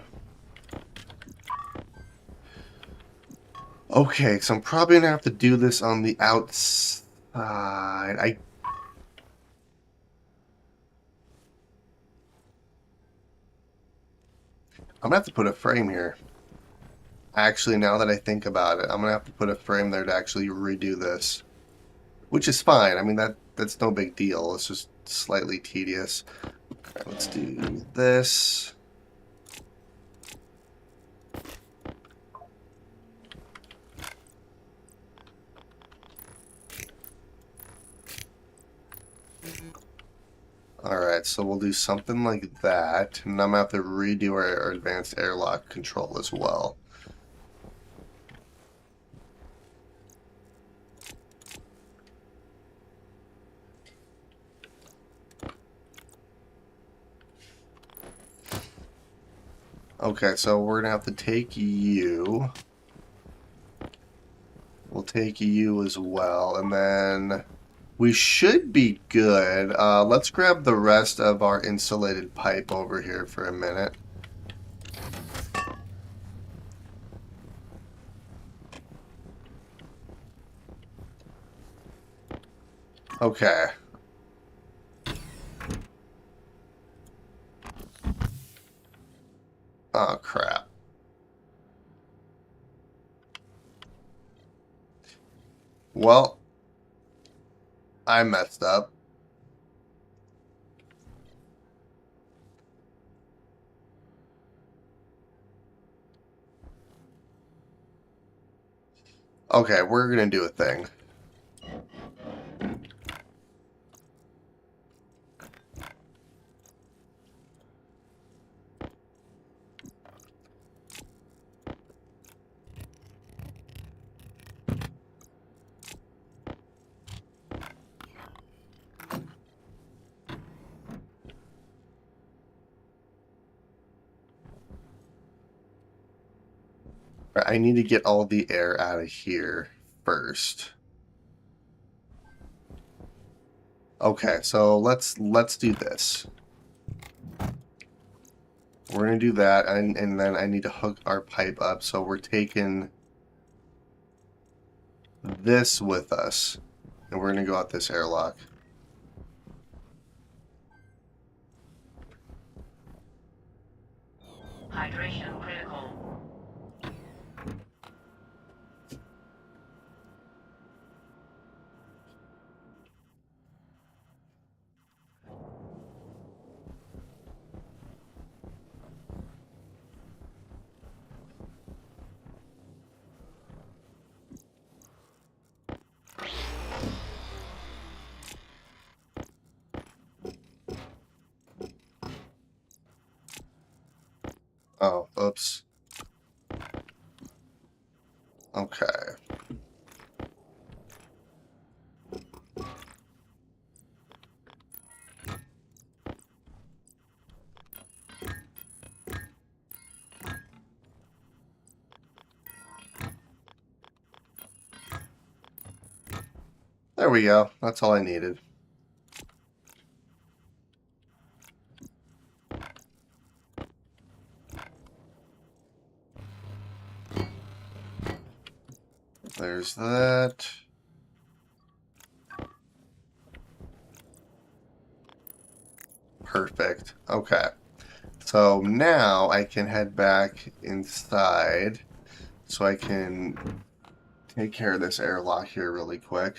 Okay, so I'm probably going to have to do this on the outside. I'm going to have to put a frame here. Actually, now that I think about it, I'm going to have to put a frame there to actually redo this. Which is fine. I mean, that's no big deal. It's just slightly tedious. Alright, let's do this. Alright, so we'll do something like that. And I'm going to have to redo our advanced airlock control as well. Okay, so we're going to have to take you. We'll take you as well. And then we should be good. Let's grab the rest of our insulated pipe over here for a minute. Okay. Oh, crap. Well, I messed up. Okay, we're gonna do a thing. I need to get all the air out of here first. Okay, so let's do this. We're gonna do that, and then I need to hook our pipe up. So we're taking this with us, and we're gonna go out this airlock. Hydration critical. Oh, oops. Okay. There we go. That's all I needed. There's that. Perfect. Okay. So now I can head back inside so I can take care of this airlock here really quick.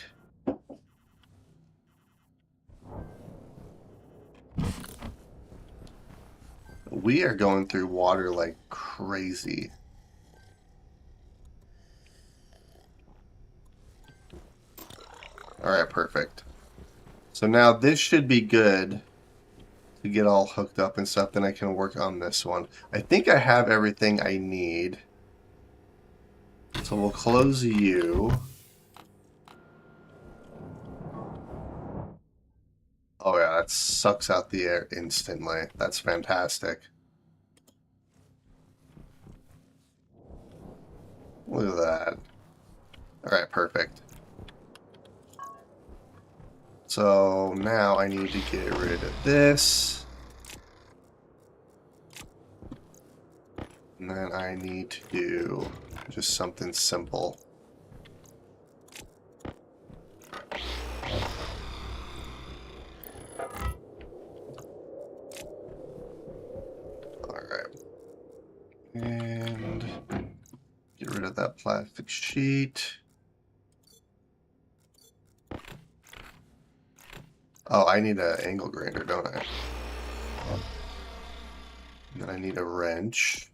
We are going through water like crazy. Alright, perfect. So now this should be good to get all hooked up and stuff. Then I can work on this one. I think I have everything I need. So we'll close you. Oh yeah, that sucks out the air instantly. That's fantastic. Look at that. Alright, perfect. So now I need to get rid of this. And then I need to do just something simple. Alright. And get rid of that plastic sheet. Oh, I need an angle grinder, don't I? And then I need a wrench.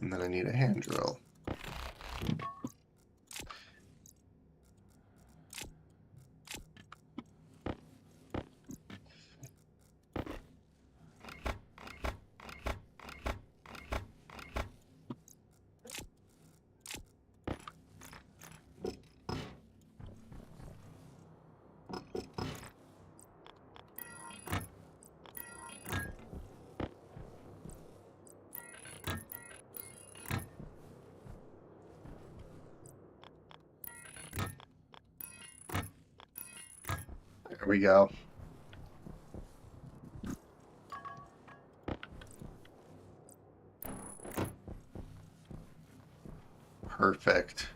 And then I need a hand drill. There we go. Perfect.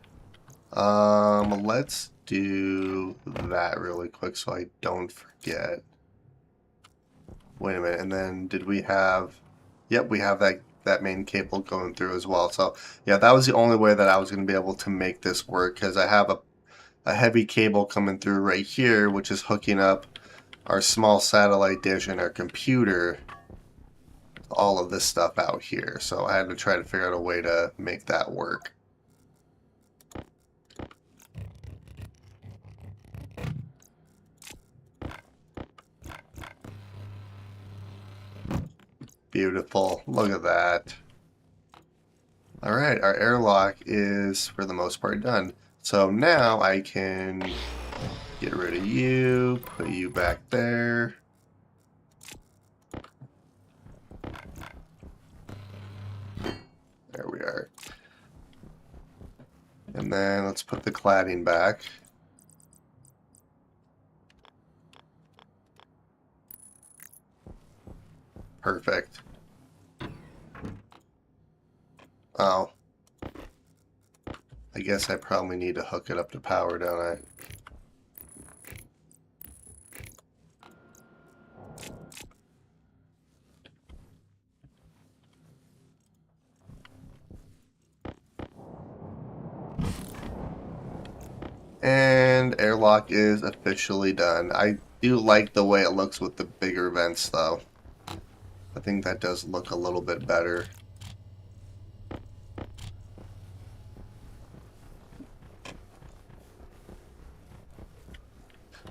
Let's do that really quick so I don't forget. Wait a minute, and then did we have... Yep, we have that main cable going through as well. So, yeah, that was the only way that I was going to be able to make this work, because I have a heavy cable coming through right here, which is hooking up our small satellite dish and our computer, all of this stuff out here. So I had to try to figure out a way to make that work. Beautiful. Look at that. All right, our airlock is, for the most part, done. So now I can get rid of you, put you back there. There then let's put the cladding back. Perfect. Oh. I guess I probably need to hook it up to power, don't I? And airlock is officially done. I do like the way it looks with the bigger vents, though. I think that does look a little bit better.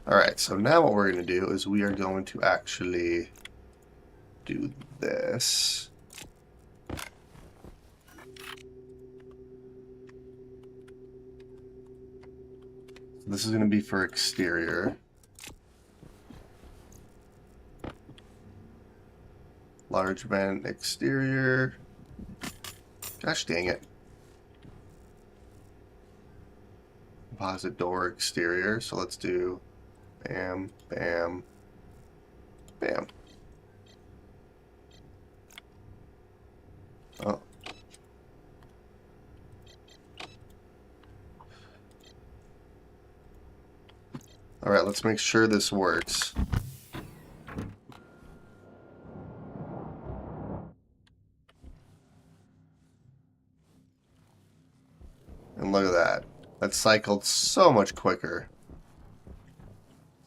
Alright, so now what we're going to do is we are going to actually do this. So this is going to be for exterior. Large vent exterior. Gosh dang it. Composite door exterior. So let's do bam, bam, bam. Oh. Alright, let's make sure this works. And look at that. That cycled so much quicker.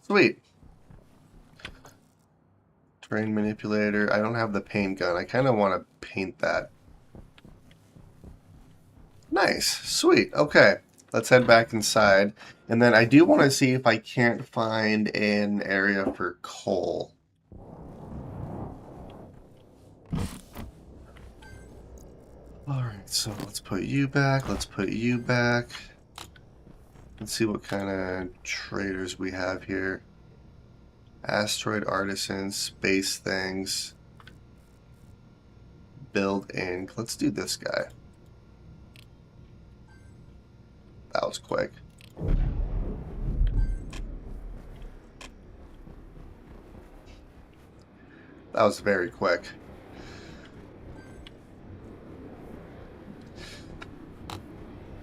Sweet. Terrain manipulator. I don't have the paint gun. I kind of want to paint that. Nice. Sweet. Okay. Let's head back inside. And then I do want to see if I can't find an area for coal. Alright, so let's put you back. Let's put you back. Let's see what kind of traders we have here. Asteroid artisans, space things. Build ink. Let's do this guy. That was quick. That was very quick.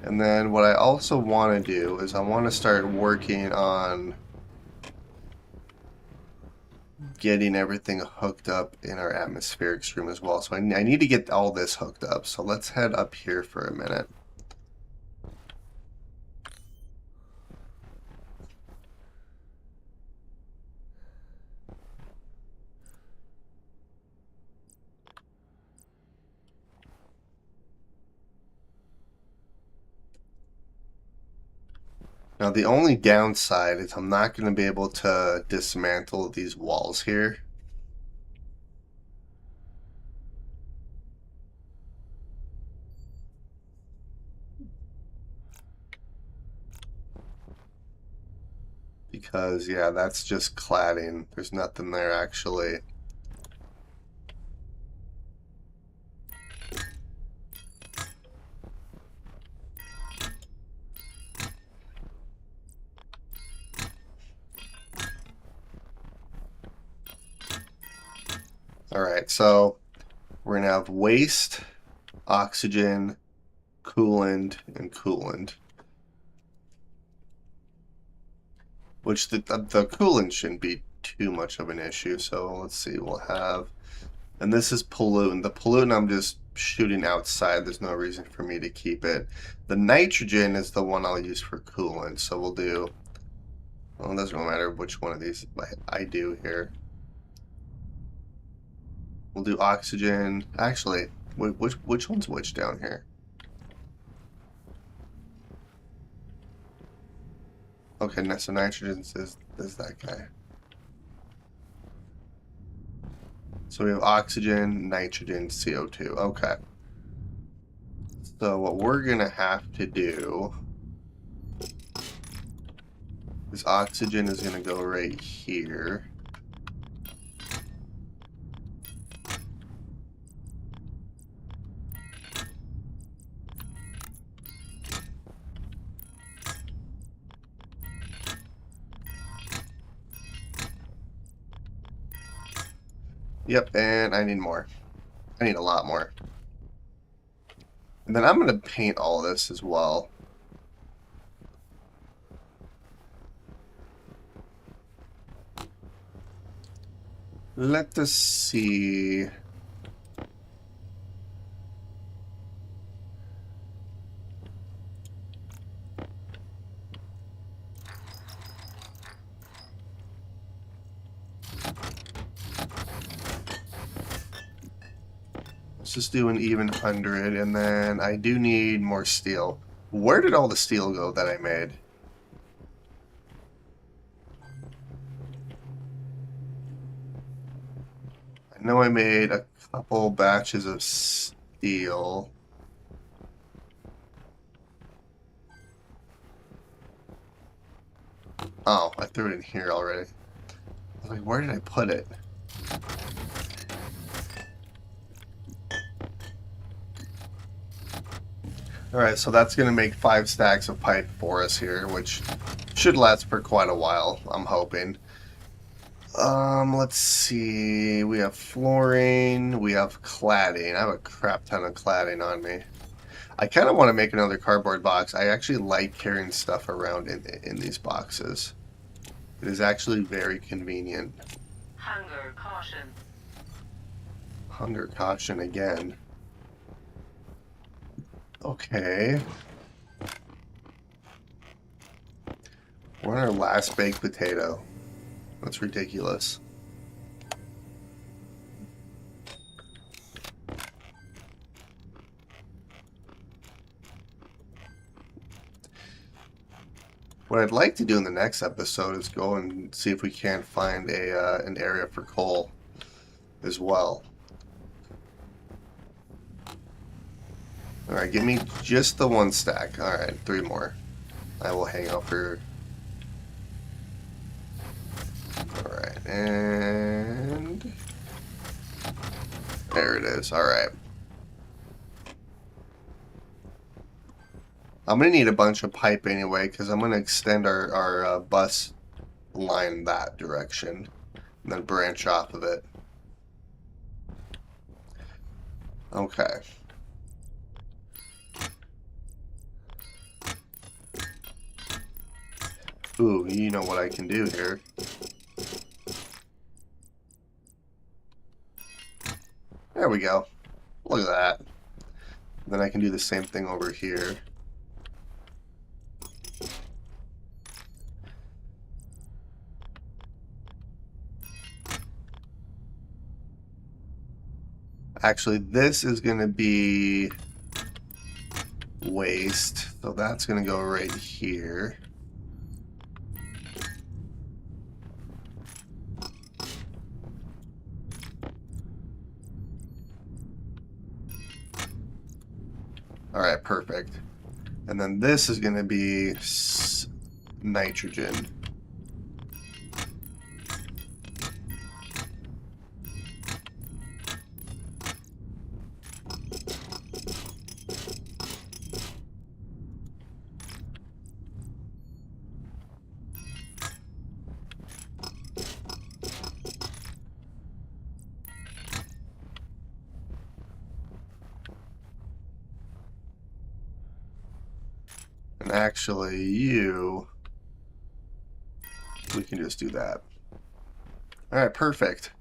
And then what I also want to do is I want to start working on getting everything hooked up in our atmospherics room as well. So I need to get all this hooked up. So let's head up here for a minute. Now the only downside is I'm not going to be able to dismantle these walls here. Because, yeah, that's just cladding. There's nothing there actually. Alright, so we're going to have waste, oxygen, coolant, and coolant. Which the coolant shouldn't be too much of an issue. So let's see, we'll have... And this is pollutant. The pollutant I'm just shooting outside. There's no reason for me to keep it. The nitrogen is the one I'll use for coolant. So we'll do... Well, it doesn't really matter which one of these I do here. We'll do oxygen. Actually, which one's which down here? Okay, so nitrogen is that guy. So we have oxygen, nitrogen, CO2. Okay. So what we're going to have to do is oxygen is going to go right here. Yep, and I need more. I need a lot more. And then I'm going to paint all this as well. Let us see. Let's just do an even 100, and then I do need more steel. Where did all the steel go that I made? I know I made a couple batches of steel. Oh, I threw it in here already. I was like, where did I put it? Alright, so that's going to make 5 stacks of pipe for us here, which should last for quite a while, I'm hoping. Let's see. We have flooring, we have cladding. I have a crap ton of cladding on me. I kind of want to make another cardboard box. I actually like carrying stuff around in these boxes. It is actually very convenient. Hunger caution. Hunger caution again. Okay. We're on our last baked potato. That's ridiculous. What I'd like to do in the next episode is go and see if we can't find an area for coal as well. Alright, give me just the 1 stack. Alright, 3 more. I will hang out for... Alright, and... There it is. Alright. I'm going to need a bunch of pipe anyway, because I'm going to extend our bus line that direction, and then branch off of it. Okay. Ooh, you know what I can do here. There we go. Look at that. Then I can do the same thing over here. Actually, this is going to be waste, so that's going to go right here. Alright, perfect. And then this is going to be nitrogen. And actually, we can just do that. Alright, perfect.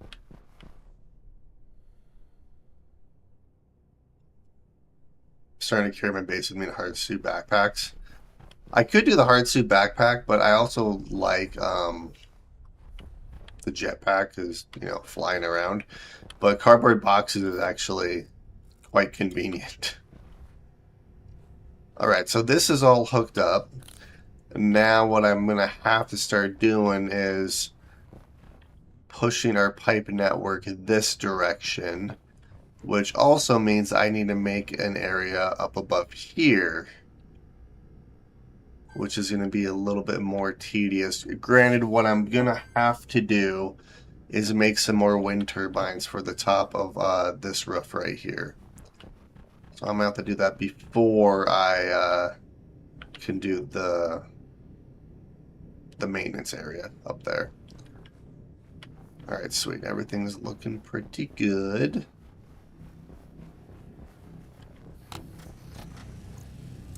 Starting to carry my base with me in hard suit backpacks. I could do the hard suit backpack, but I also like the jetpack because, you know, flying around. But cardboard boxes is actually quite convenient. Alright, so this is all hooked up. Now what I'm going to have to start doing is pushing our pipe network this direction, which also means I need to make an area up above here, which is going to be a little bit more tedious. Granted, what I'm going to have to do is make some more wind turbines for the top of this roof right here. So I'm going to have to do that before I can do the maintenance area up there. Alright, sweet. Everything's looking pretty good.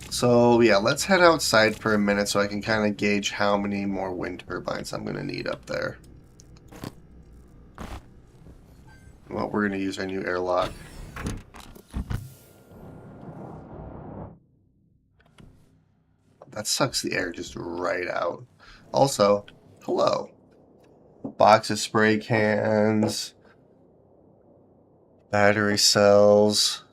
So, yeah, let's head outside for a minute so I can kind of gauge how many more wind turbines I'm going to need up there. Well, we're going to use our new airlock. That sucks the air just right out. Also, hello. Box of spray cans, battery cells,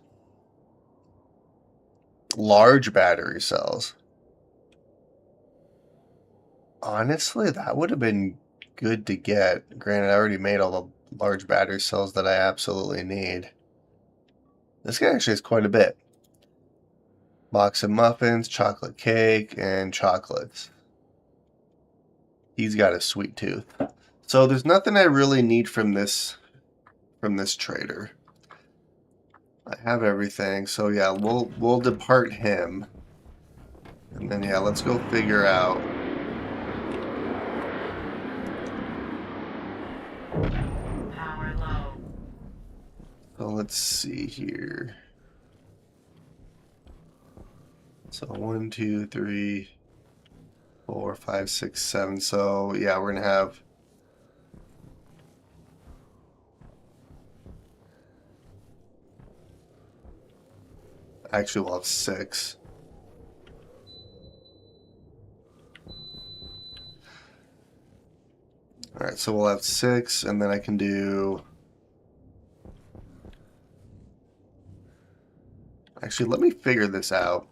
large battery cells. Honestly, that would have been good to get. Granted, I already made all the large battery cells that I absolutely need. This guy actually has quite a bit. Box of muffins, chocolate cake, and chocolates. He's got a sweet tooth. So there's nothing I really need from this trader. I have everything, so yeah, we'll depart him. And then yeah, let's go figure out. Power low. So let's see here. So 1, 2, 3, 4, 5, 6, 7. So yeah, we're gonna have actually we'll have 6. Alright, so we'll have 6, and then I can do. Actually, let me figure this out.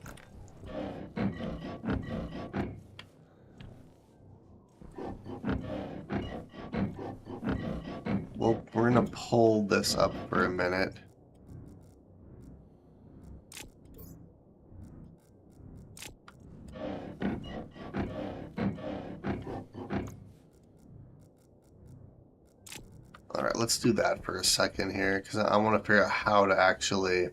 Well, we're gonna pull this up for a minute. Alright, let's do that for a second here, because I want to figure out how to actually.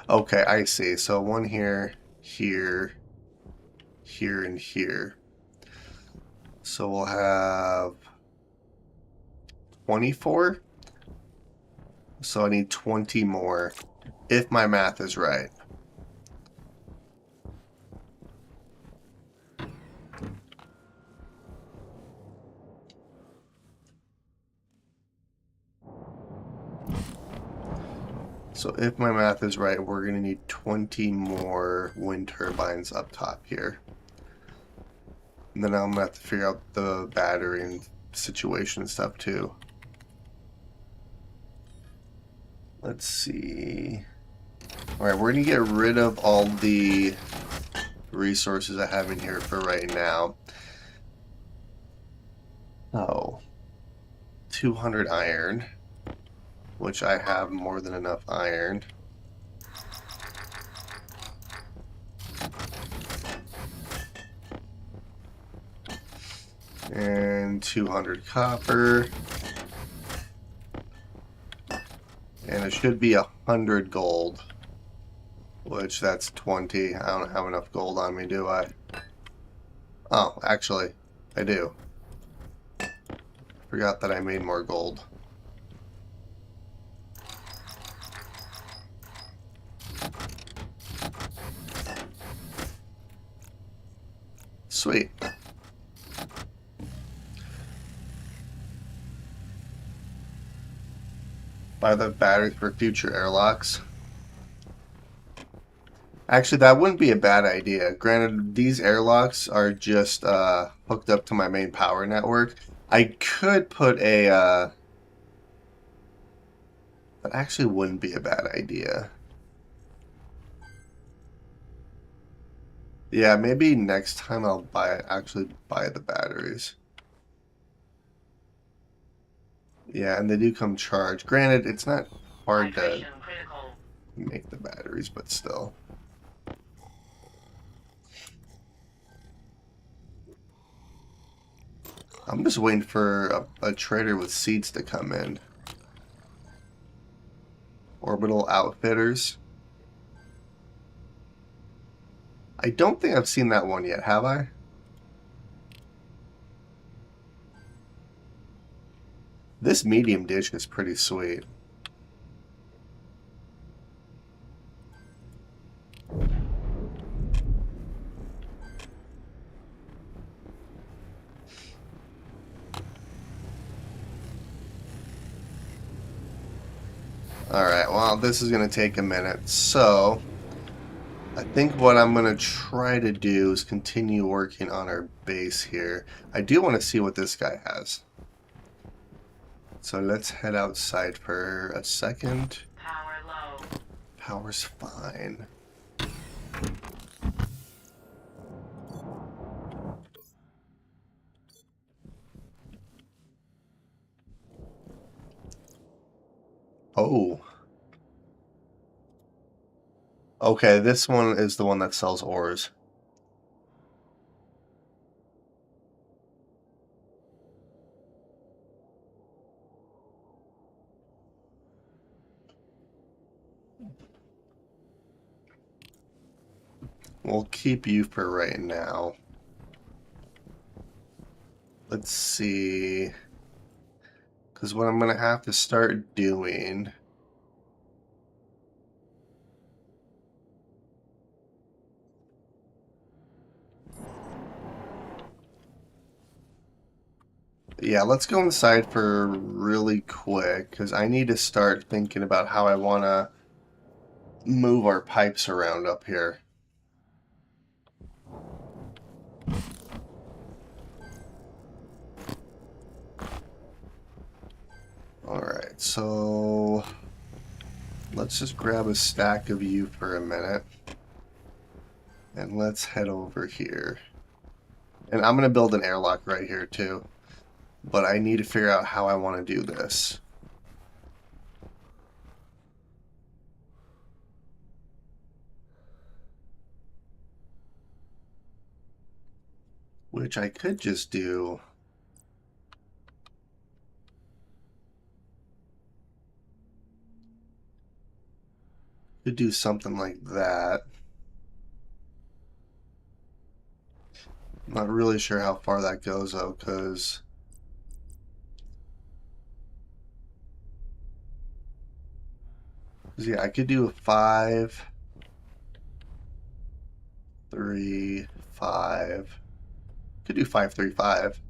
Okay, I see. So one here, here, here, and here. So we'll have 24. So I need 20 more, if my math is right. So if my math is right, we're going to need 20 more wind turbines up top here. And then I'm going to have to figure out the battery and situation and stuff too. Let's see. Alright, we're going to get rid of all the resources I have in here for right now. Oh. 200 iron, which I have more than enough iron. And 200 copper. And it should be 100 gold, which that's 20. I don't have enough gold on me, do I? Oh, actually, I do. Forgot that I made more gold. Sweet. Buy the batteries for future airlocks. Actually, that wouldn't be a bad idea. Granted, these airlocks are just hooked up to my main power network. I could put a. That actually wouldn't be a bad idea. Yeah, maybe next time I'll actually buy the batteries. Yeah, and they do come charged. Granted, it's not hard to Hydration critical. make the batteries, but still. I'm just waiting for a trader with seats to come in. Orbital Outfitters. I don't think I've seen that one yet, have I? This medium dish is pretty sweet. Alright, well, this is going to take a minute. So, I think what I'm going to try to do is continue working on our base here. I do want to see what this guy has. So let's head outside for a second. Power low. Power's fine. Oh. Okay, this one is the one that sells ores. We'll keep you for right now. Let's see. Because what I'm going to have to start doing... Yeah, let's go inside for really quick, because I need to start thinking about how I want to move our pipes around up here. Alright, so let's just grab a stack of you for a minute. And let's head over here. And I'm going to build an airlock right here too. But I need to figure out how I want to do this. Which I could just do... Could do something like that. I'm not really sure how far that goes though, because... Yeah, I could do a 5, 3, 5. Could do 5, 3, 5.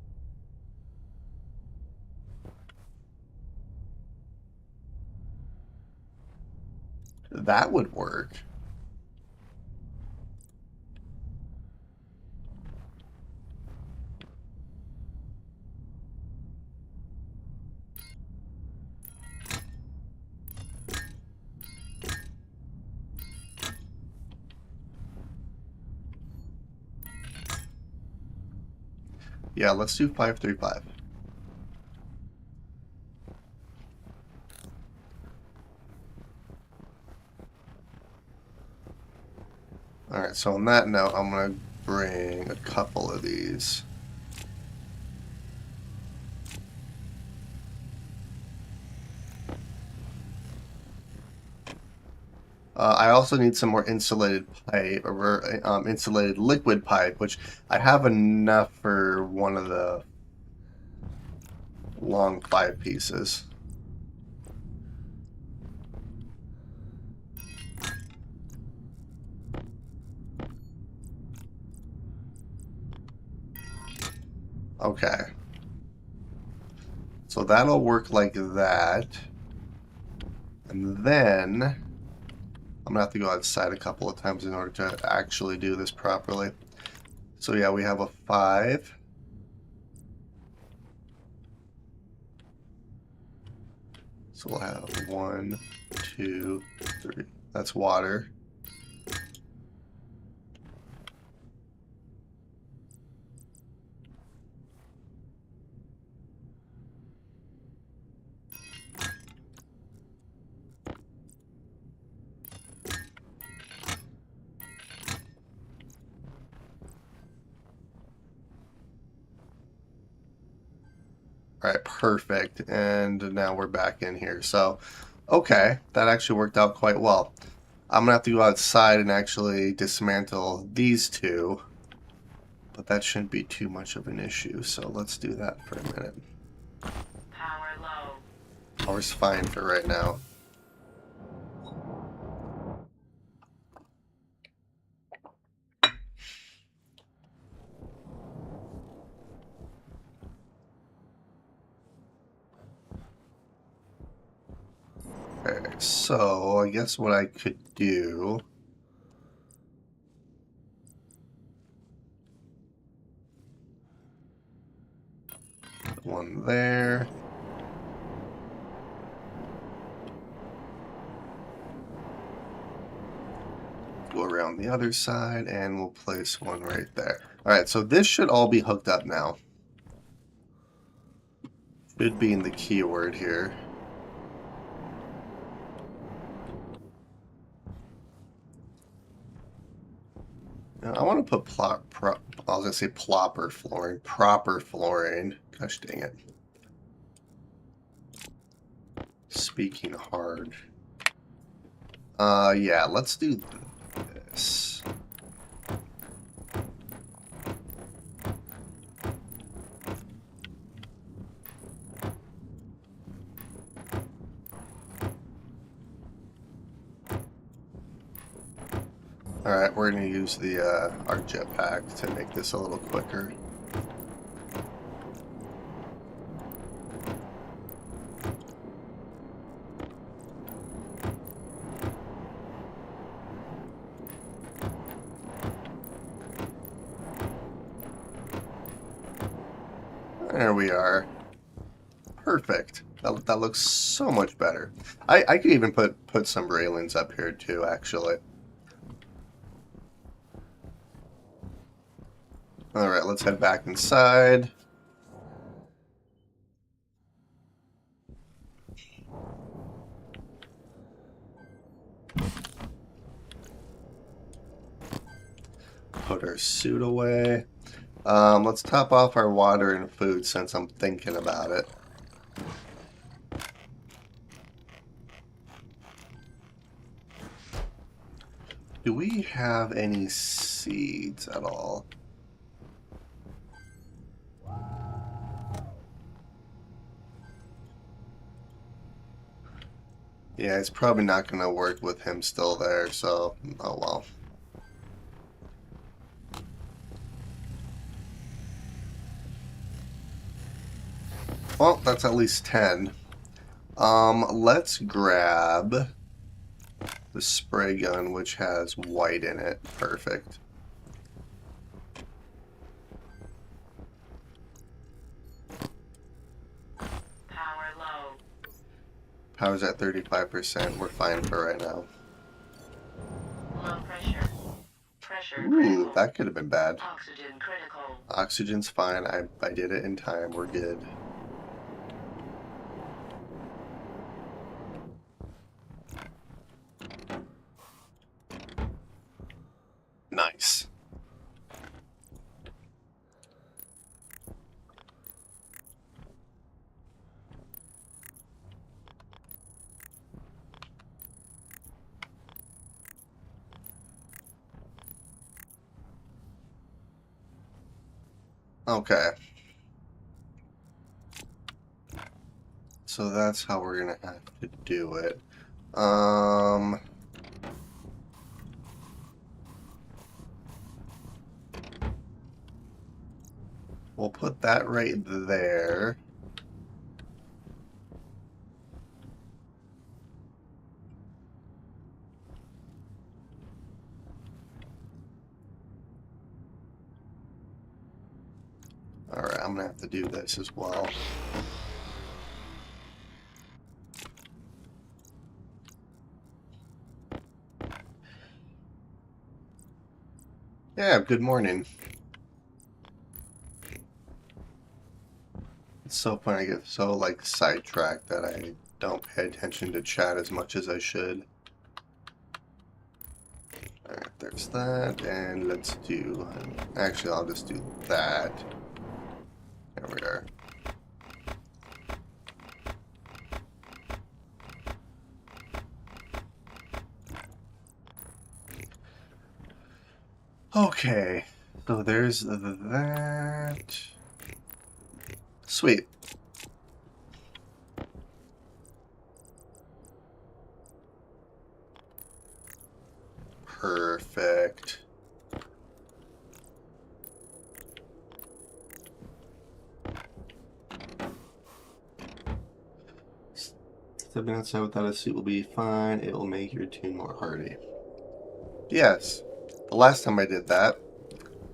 That would work. Yeah, let's do 5, 3, 5. Alright, so on that note, I'm going to bring a couple of these. I also need some more insulated pipe, or insulated liquid pipe, which I have enough for one of the long 5 pieces. Okay. So that'll work like that. And then I'm gonna have to go outside a couple of times in order to actually do this properly. So yeah, we have a 5. So we'll have 1, 2, 3. That's water. All right, perfect. And now we're back in here. So, okay, that actually worked out quite well. I'm gonna have to go outside and actually dismantle these two, but that shouldn't be too much of an issue. So let's do that for a minute. Power low. Power's fine for right now. Okay, so I guess what I could do... One there. Go around the other side, and we'll place one right there. Alright, so this should all be hooked up now. Should be in the keyword here. Now, I want to put I was going to say proper flooring. Gosh dang it. Speaking hard. Yeah, let's do this. Alright, we're going to use the our jetpack to make this a little quicker. There we are. Perfect. That looks so much better. I could even put some railings up here too, actually. Alright, let's head back inside. Put our suit away. Let's top off our water and food since I'm thinking about it. Do we have any seeds at all? Yeah, it's probably not going to work with him still there, so oh well. Well, that's at least 10. Let's grab the spray gun, which has white in it. Perfect. Power low. Power's at 35%. We're fine for right now. Low pressure. Pressure Ooh, critical. that could have been bad. Oxygen critical. Oxygen's fine. I did it in time. We're good. Nice. Okay. So that's how we're gonna have to do it. We'll put that right there. Alright, I'm gonna have to do this as well. Yeah, good morning. It's so funny, I get so like sidetracked that I don't pay attention to chat as much as I should. Alright, there's that, and let's do... Actually, I'll just do that. There we are. Okay, so there's that. Sweet. Perfect. Stepping outside without a suit will be fine. It will make your tune more hardy. Yes. The last time I did that,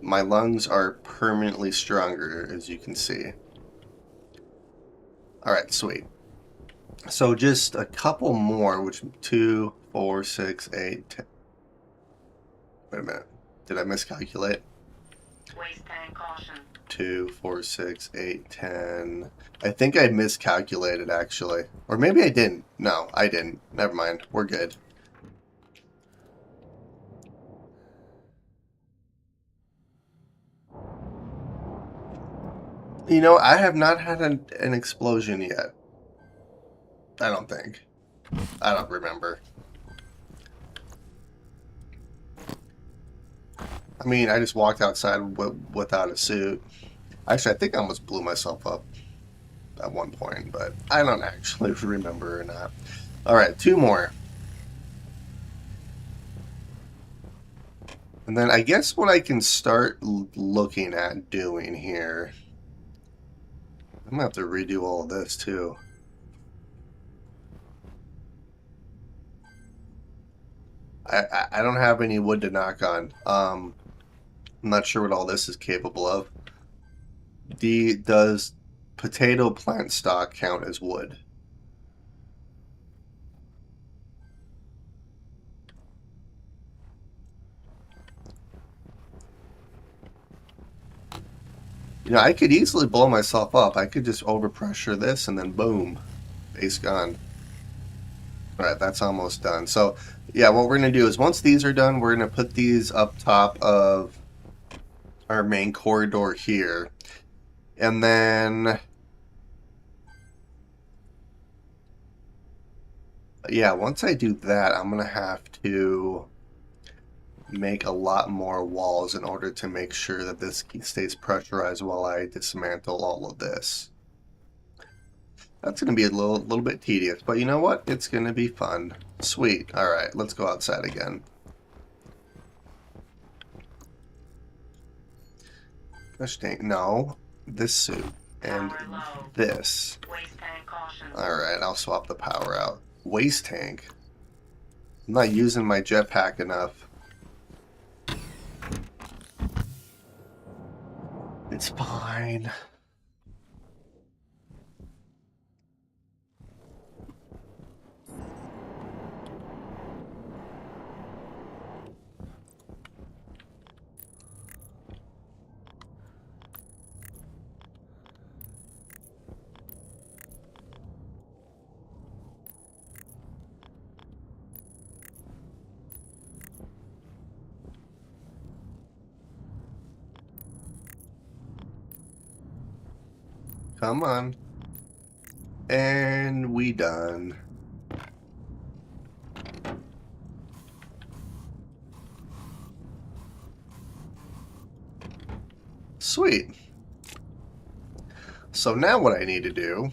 my lungs are permanently stronger, as you can see. Alright, sweet. So just a couple more, which 2, 4, 6, 8, 10. Wait a minute. Did I miscalculate? Waste tank caution. 2, 4, 6, 8, 10. I think I miscalculated, actually. Or maybe I didn't. No, I didn't. Never mind. We're good. You know, I have not had an explosion yet. I don't think. I don't remember. I mean, I just walked outside without a suit. Actually, I think I almost blew myself up at one point, but I don't actually remember or not. Alright, 2 more. And then I guess what I can start looking at doing here, I'm gonna have to redo all of this too. I don't have any wood to knock on. I'm not sure what all this is capable of. Does potato plant stock count as wood? You know, I could easily blow myself up. I could just overpressure this and then boom, base gone. Alright, that's almost done. So, yeah, what we're going to do is once these are done, we're going to put these up top of our main corridor here. And then, yeah, once I do that, I'm going to have to make a lot more walls in order to make sure that this stays pressurized while I dismantle all of this. That's going to be a little bit tedious, but you know what? It's going to be fun. Sweet. All right, let's go outside again. Gosh dang, no. This suit and this. Waste tank caution. All right, I'll swap the power out. Waste tank. I'm not using my jetpack enough. It's fine. Come on. And we done. Sweet. So now what I need to do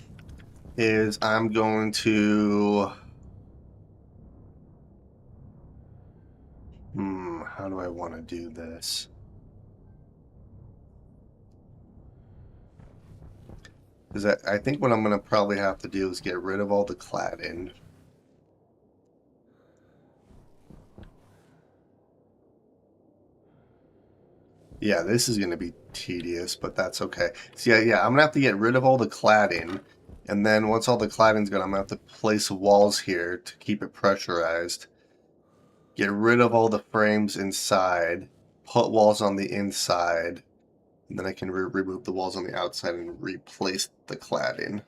is I'm going to... how do I want to do this? Because I think what I'm going to probably have to do is get rid of all the cladding. Yeah, this is going to be tedious, but that's okay. So yeah, I'm going to have to get rid of all the cladding. And then once all the cladding's gone, I'm going to have to place walls here to keep it pressurized. Get rid of all the frames inside. Put walls on the inside. And then I can remove the walls on the outside and replace the cladding.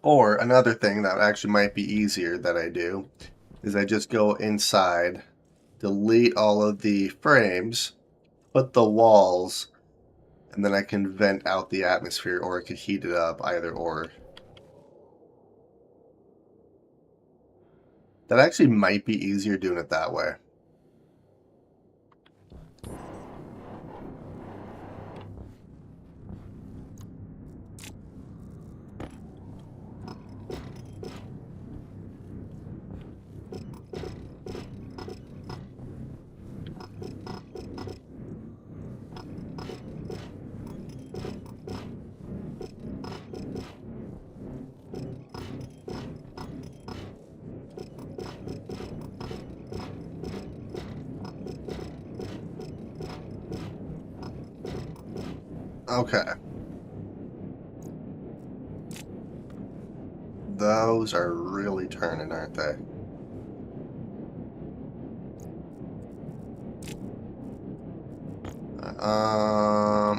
Or another thing that actually might be easier that I do is I just go inside, delete all of the frames, put the walls, and then I can vent out the atmosphere, or I could heat it up, either or. That actually might be easier doing it that way. Okay. Those are really turning, aren't they?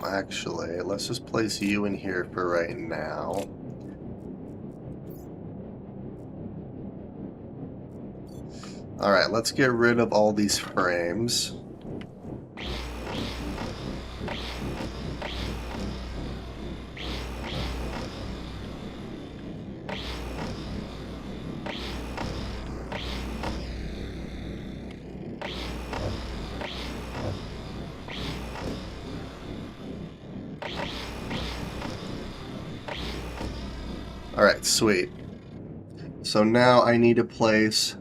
Actually, let's just place you in here for right now. Alright, let's get rid of all these frames. Alright, sweet. So now I need to place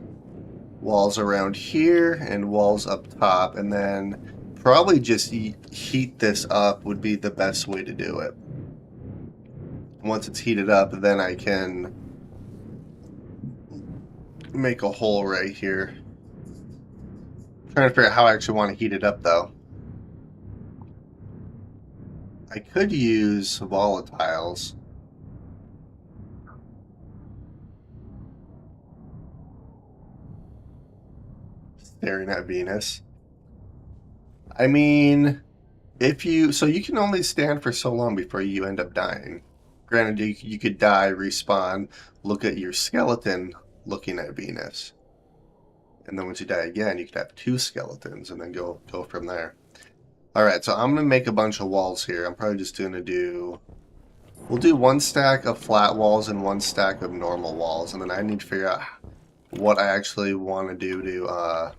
walls around here and walls up top, and then probably just heat this up would be the best way to do it. Once it's heated up, then I can make a hole right here. I'm trying to figure out how I actually want to heat it up, though. I could use volatiles. Staring at Venus. I mean, so you can only stand for so long before you end up dying. Granted, you could die, respawn, look at your skeleton looking at Venus. And then once you die again, you could have two skeletons and then go from there. Alright, so I'm going to make a bunch of walls here. I'm probably just going to do... We'll do one stack of flat walls and one stack of normal walls. And then I need to figure out what I actually want to do to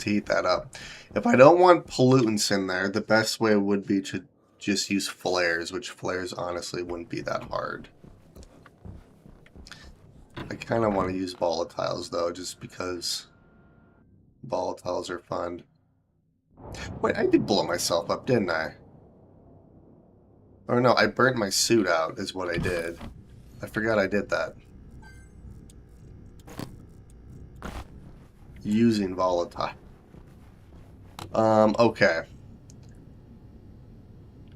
heat that up. If I don't want pollutants in there, the best way would be to just use flares, which flares honestly wouldn't be that hard. I kind of want to use volatiles though, just because volatiles are fun. Wait, I did blow myself up, didn't I? Or no, I burnt my suit out is what I did. I forgot I did that. Using volatile. Okay.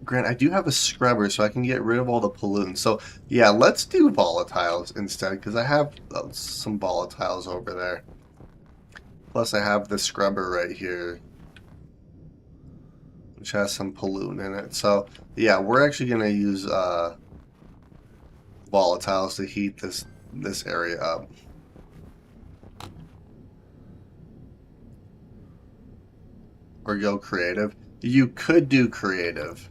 Grant, I do have a scrubber, so I can get rid of all the pollutants. So, yeah, let's do volatiles instead, because I have some volatiles over there. Plus, I have the scrubber right here, which has some pollutant in it. So, yeah, we're actually going to use volatiles to heat this area up. Or go creative. You could do creative.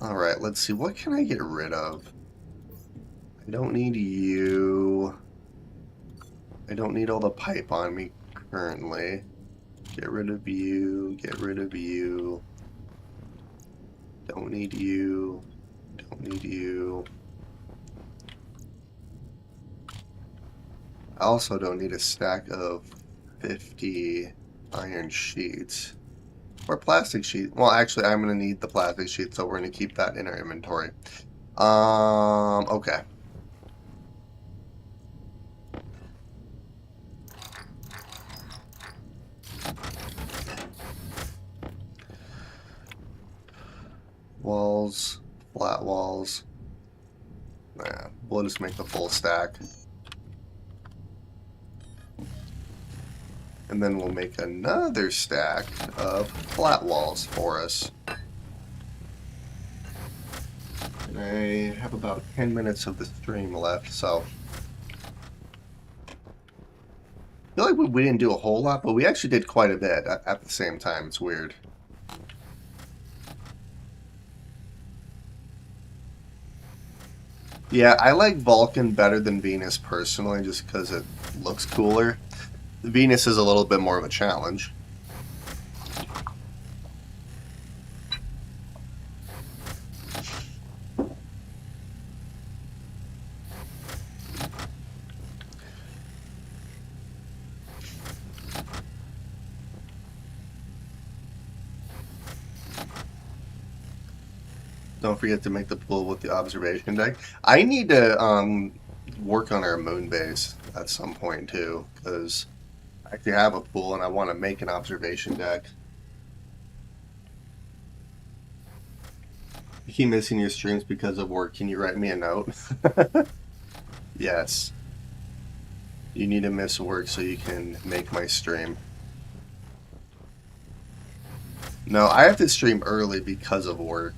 Alright, let's see. What can I get rid of? I don't need you. I don't need all the pipe on me currently. Get rid of you. Get rid of you. Don't need you. Don't need you. I also don't need a stack of 50 iron sheets. Or plastic sheet. Well, actually, I'm going to need the plastic sheet, so we're going to keep that in our inventory. Okay. Walls, flat walls. Nah, we'll just make the full stack. And then we'll make another stack of flat walls for us. And I have about 10 minutes of the stream left, so... I feel like we didn't do a whole lot, but we actually did quite a bit at the same time. It's weird. Yeah, I like Vulcan better than Venus personally, just because it looks cooler. Venus is a little bit more of a challenge. Don't forget to make the pool with the observation deck. I need to work on our moon base at some point too, because I actually have a pool and I want to make an observation deck. I keep missing your streams because of work. Can you write me a note? Yes. You need to miss work so you can make my stream. No, I have to stream early because of work.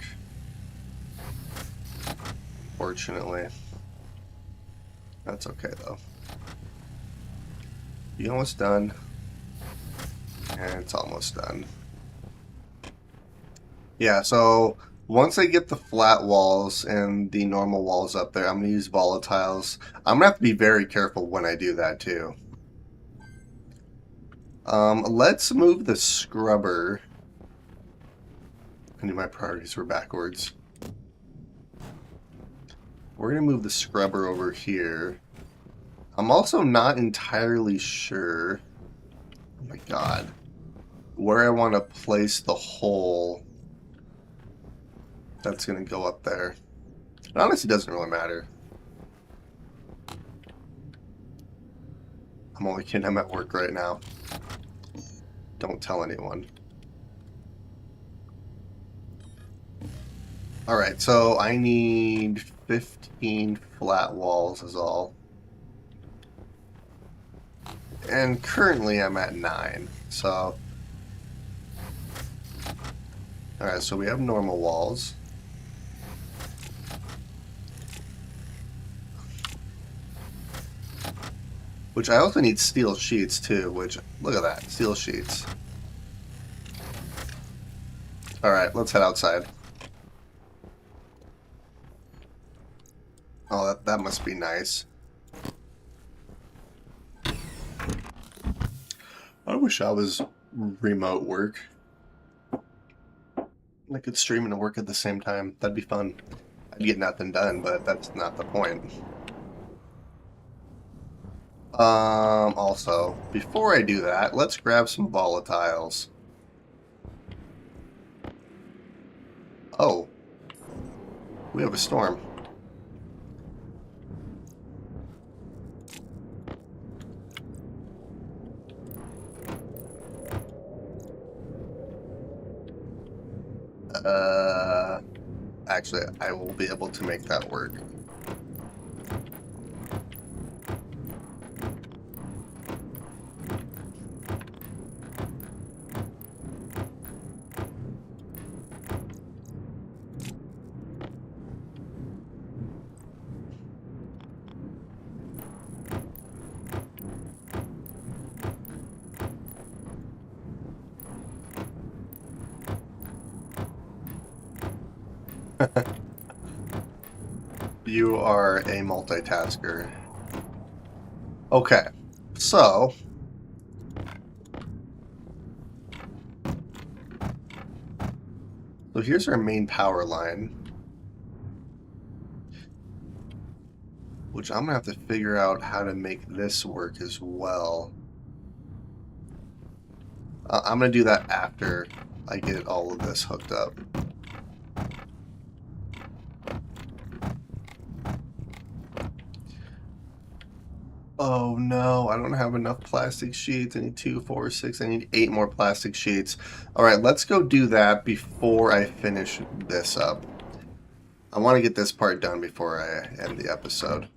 Fortunately. That's okay though. You almost done. And it's almost done. Yeah, so once I get the flat walls and the normal walls up there, I'm going to use volatiles. I'm going to have to be very careful when I do that too. Let's move the scrubber. I knew my priorities were backwards. We're going to move the scrubber over here. I'm also not entirely sure, oh my god, where I want to place the hole that's going to go up there. It honestly doesn't really matter. I'm only kidding, I'm at work right now. Don't tell anyone. Alright, so I need 15 flat walls is all. And currently I'm at 9, so... Alright, so we have normal walls. Which I also need steel sheets too, which, look at that, steel sheets. Alright, let's head outside. Oh, that must be nice. I wish I was remote work. I could stream and work at the same time. That'd be fun. I'd get nothing done, but that's not the point. Also, before I do that, let's grab some volatiles. Oh. We have a storm. Actually, I will be able to make that work. You are a multitasker. Okay, so here's our main power line, which I'm gonna have to figure out how to make this work as well. I'm gonna do that after I get all of this hooked up. Oh no, I don't have enough plastic sheets. I need 2, 4, 6. I need 8 more plastic sheets. Alright, let's go do that before I finish this up. I want to get this part done before I end the episode.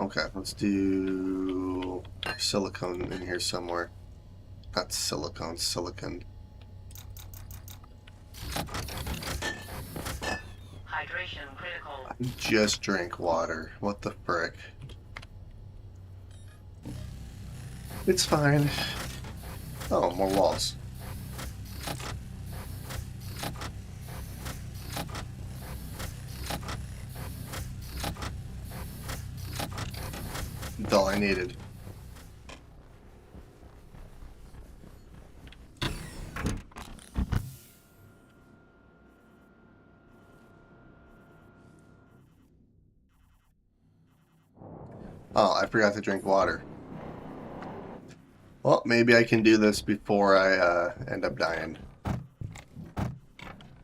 Okay, let's do silicone in here somewhere. Not silicone, silicon. Hydration critical. I just drank water. What the frick? It's fine. Oh, more walls. That's all I needed. Oh, I forgot to drink water. Well, maybe I can do this before I end up dying.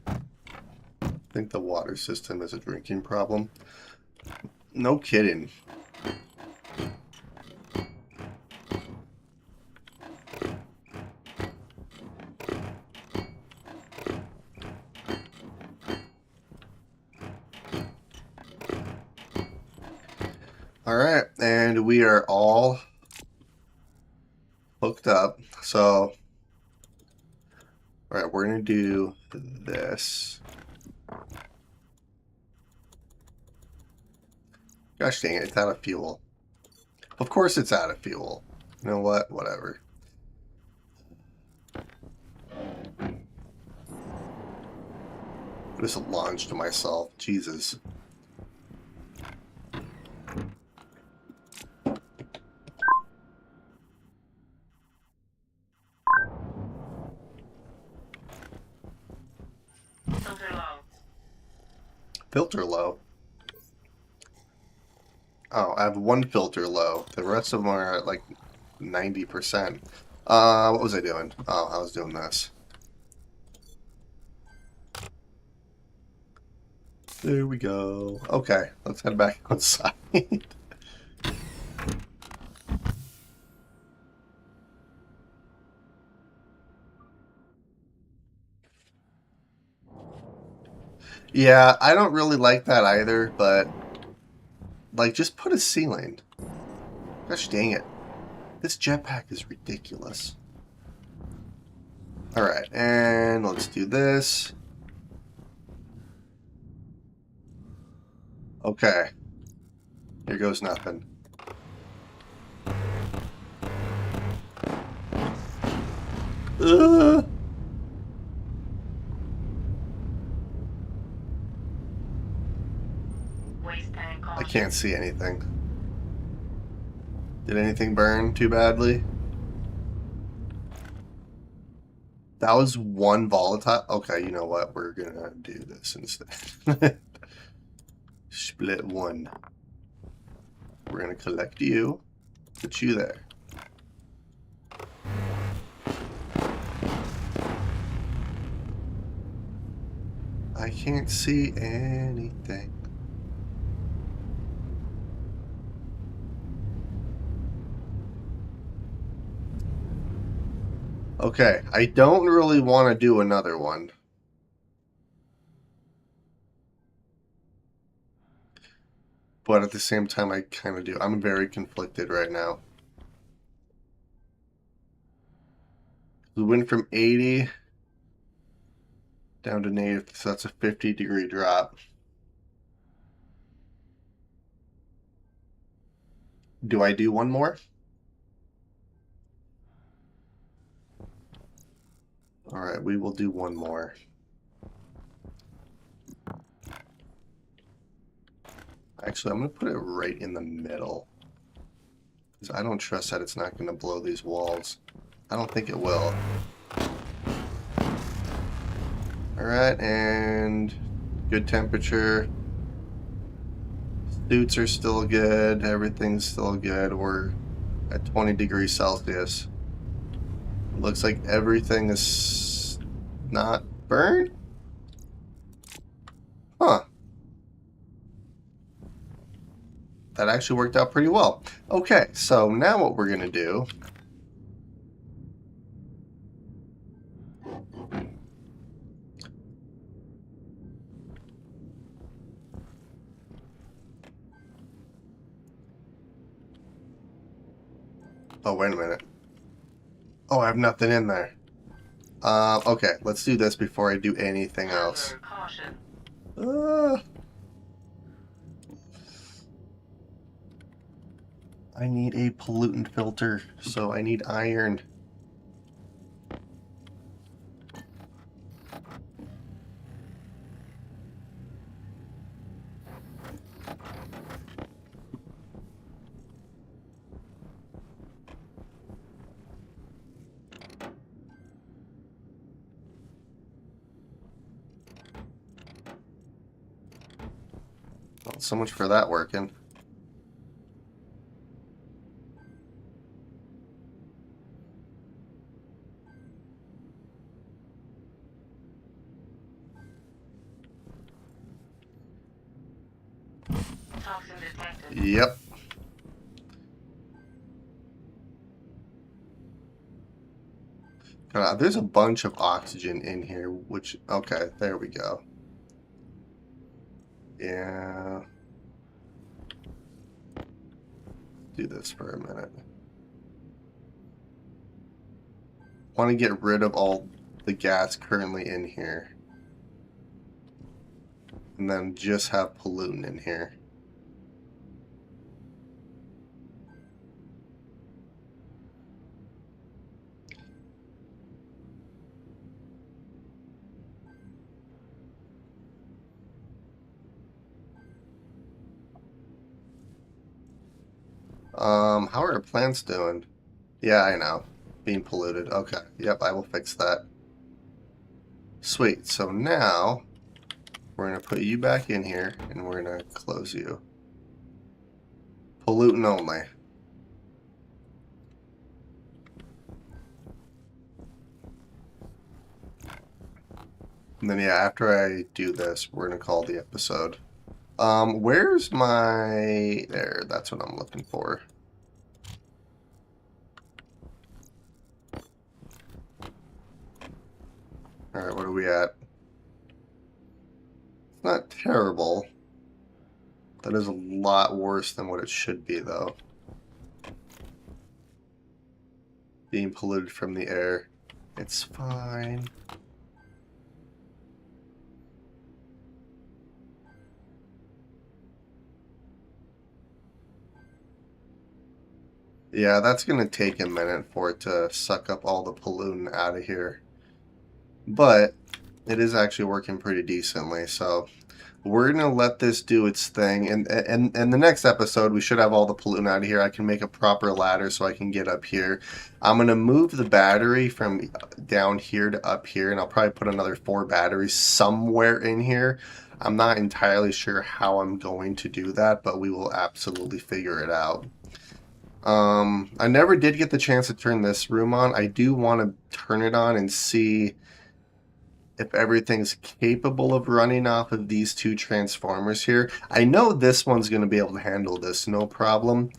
I think the water system is a drinking problem. No kidding. All right, and we are all hooked up. So, all right, we're gonna do this. Gosh dang it, it's out of fuel. Of course it's out of fuel. You know what? Whatever. I just launched myself. Jesus. Filter low. Filter low. Oh, I have one filter low. The rest of them are at like 90%. What was I doing? Oh, I was doing this. There we go. Okay, let's head back outside. Yeah, I don't really like that either, but like just put a ceiling. Gosh dang it. This jetpack is ridiculous. Alright, and let's do this. Okay. Here goes nothing. Ugh. Waste tank I caution. can't see anything. Did anything burn too badly? That was one volatile. Okay, you know what? We're gonna do this instead. Split one. We're gonna collect you. Put you there. I can't see anything. Okay, I don't really want to do another one. But at the same time, I kind of do. I'm very conflicted right now. We went from 80 down to negative, so that's a 50-degree drop. Do I do one more? All right, we will do one more. Actually, I'm going to put it right in the middle. Because I don't trust that it's not going to blow these walls. I don't think it will. Alright, and good temperature. Suits are still good. Everything's still good. We're at 20 degrees Celsius. Looks like everything is not burnt. Huh. That actually worked out pretty well. Okay, so now what we're going to do... Oh, wait a minute. Oh, I have nothing in there. Okay, let's do this before I do anything else. Caution. I need a pollutant filter, so I need iron. Well, so much for that working. Toxin detected. Yep. There's a bunch of oxygen in here, which, okay, there we go. Yeah. Do this for a minute. Want to get rid of all the gas currently in here. And then just have pollutant in here. How are our plants doing? Yeah, I know. Being polluted. Okay. Yep, I will fix that. Sweet. So now we're going to put you back in here and we're going to close you. Pollutant only. And then, yeah, after I do this, we're going to call the episode. Where's my... There, that's what I'm looking for. Alright, what are we at? It's not terrible. That is a lot worse than what it should be, though. Being polluted from the air. It's fine. Yeah, that's going to take a minute for it to suck up all the pollutant out of here. But it is actually working pretty decently, so we're going to let this do its thing. And the next episode, we should have all the pollutant out of here. I can make a proper ladder so I can get up here. I'm going to move the battery from down here to up here, and I'll probably put another 4 batteries somewhere in here. I'm not entirely sure how I'm going to do that, but we will absolutely figure it out. I never did get the chance to turn this room on. I do want to turn it on and see if everything's capable of running off of these 2 transformers here. I know this one's going to be able to handle this, no problem.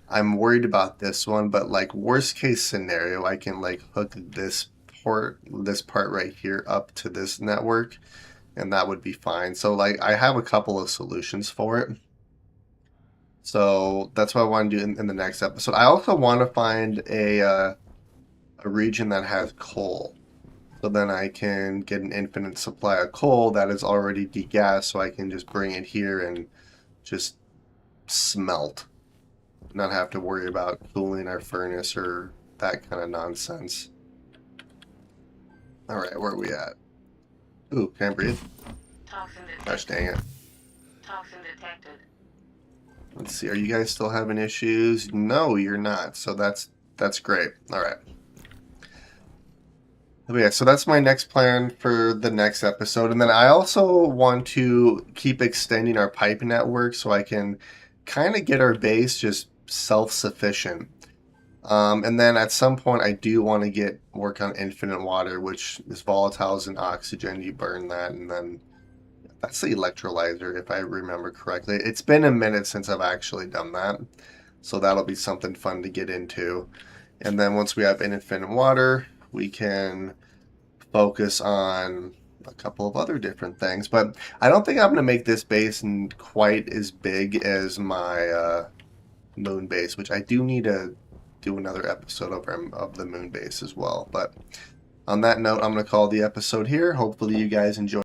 I'm worried about this one, but like worst case scenario, I can like hook this part right here up to this network, and that would be fine. So like I have a couple of solutions for it. So that's what I want to do in the next episode. I also want to find a region that has coal. So then I can get an infinite supply of coal that is already degassed, so I can just bring it here and just smelt. Not have to worry about cooling our furnace or that kind of nonsense. Alright, where are we at? Ooh, can't breathe. Toxin Gosh detected. dang it. Toxin detected. Let's see, are you guys still having issues? No, you're not. So that's great. Alright. Okay, so that's my next plan for the next episode. And then I also want to keep extending our pipe network so I can kind of get our base just self-sufficient. And then at some point I do want to work on infinite water, which is volatile as an oxygen. You burn that, and then that's the electrolyzer, if I remember correctly. It's been a minute since I've actually done that, so that'll be something fun to get into. And then once we have infinite water, we can focus on a couple of other different things. But I don't think I'm going to make this base quite as big as my moon base, which I do need to do another episode of the moon base as well. But on that note, I'm going to call the episode here. Hopefully you guys enjoy.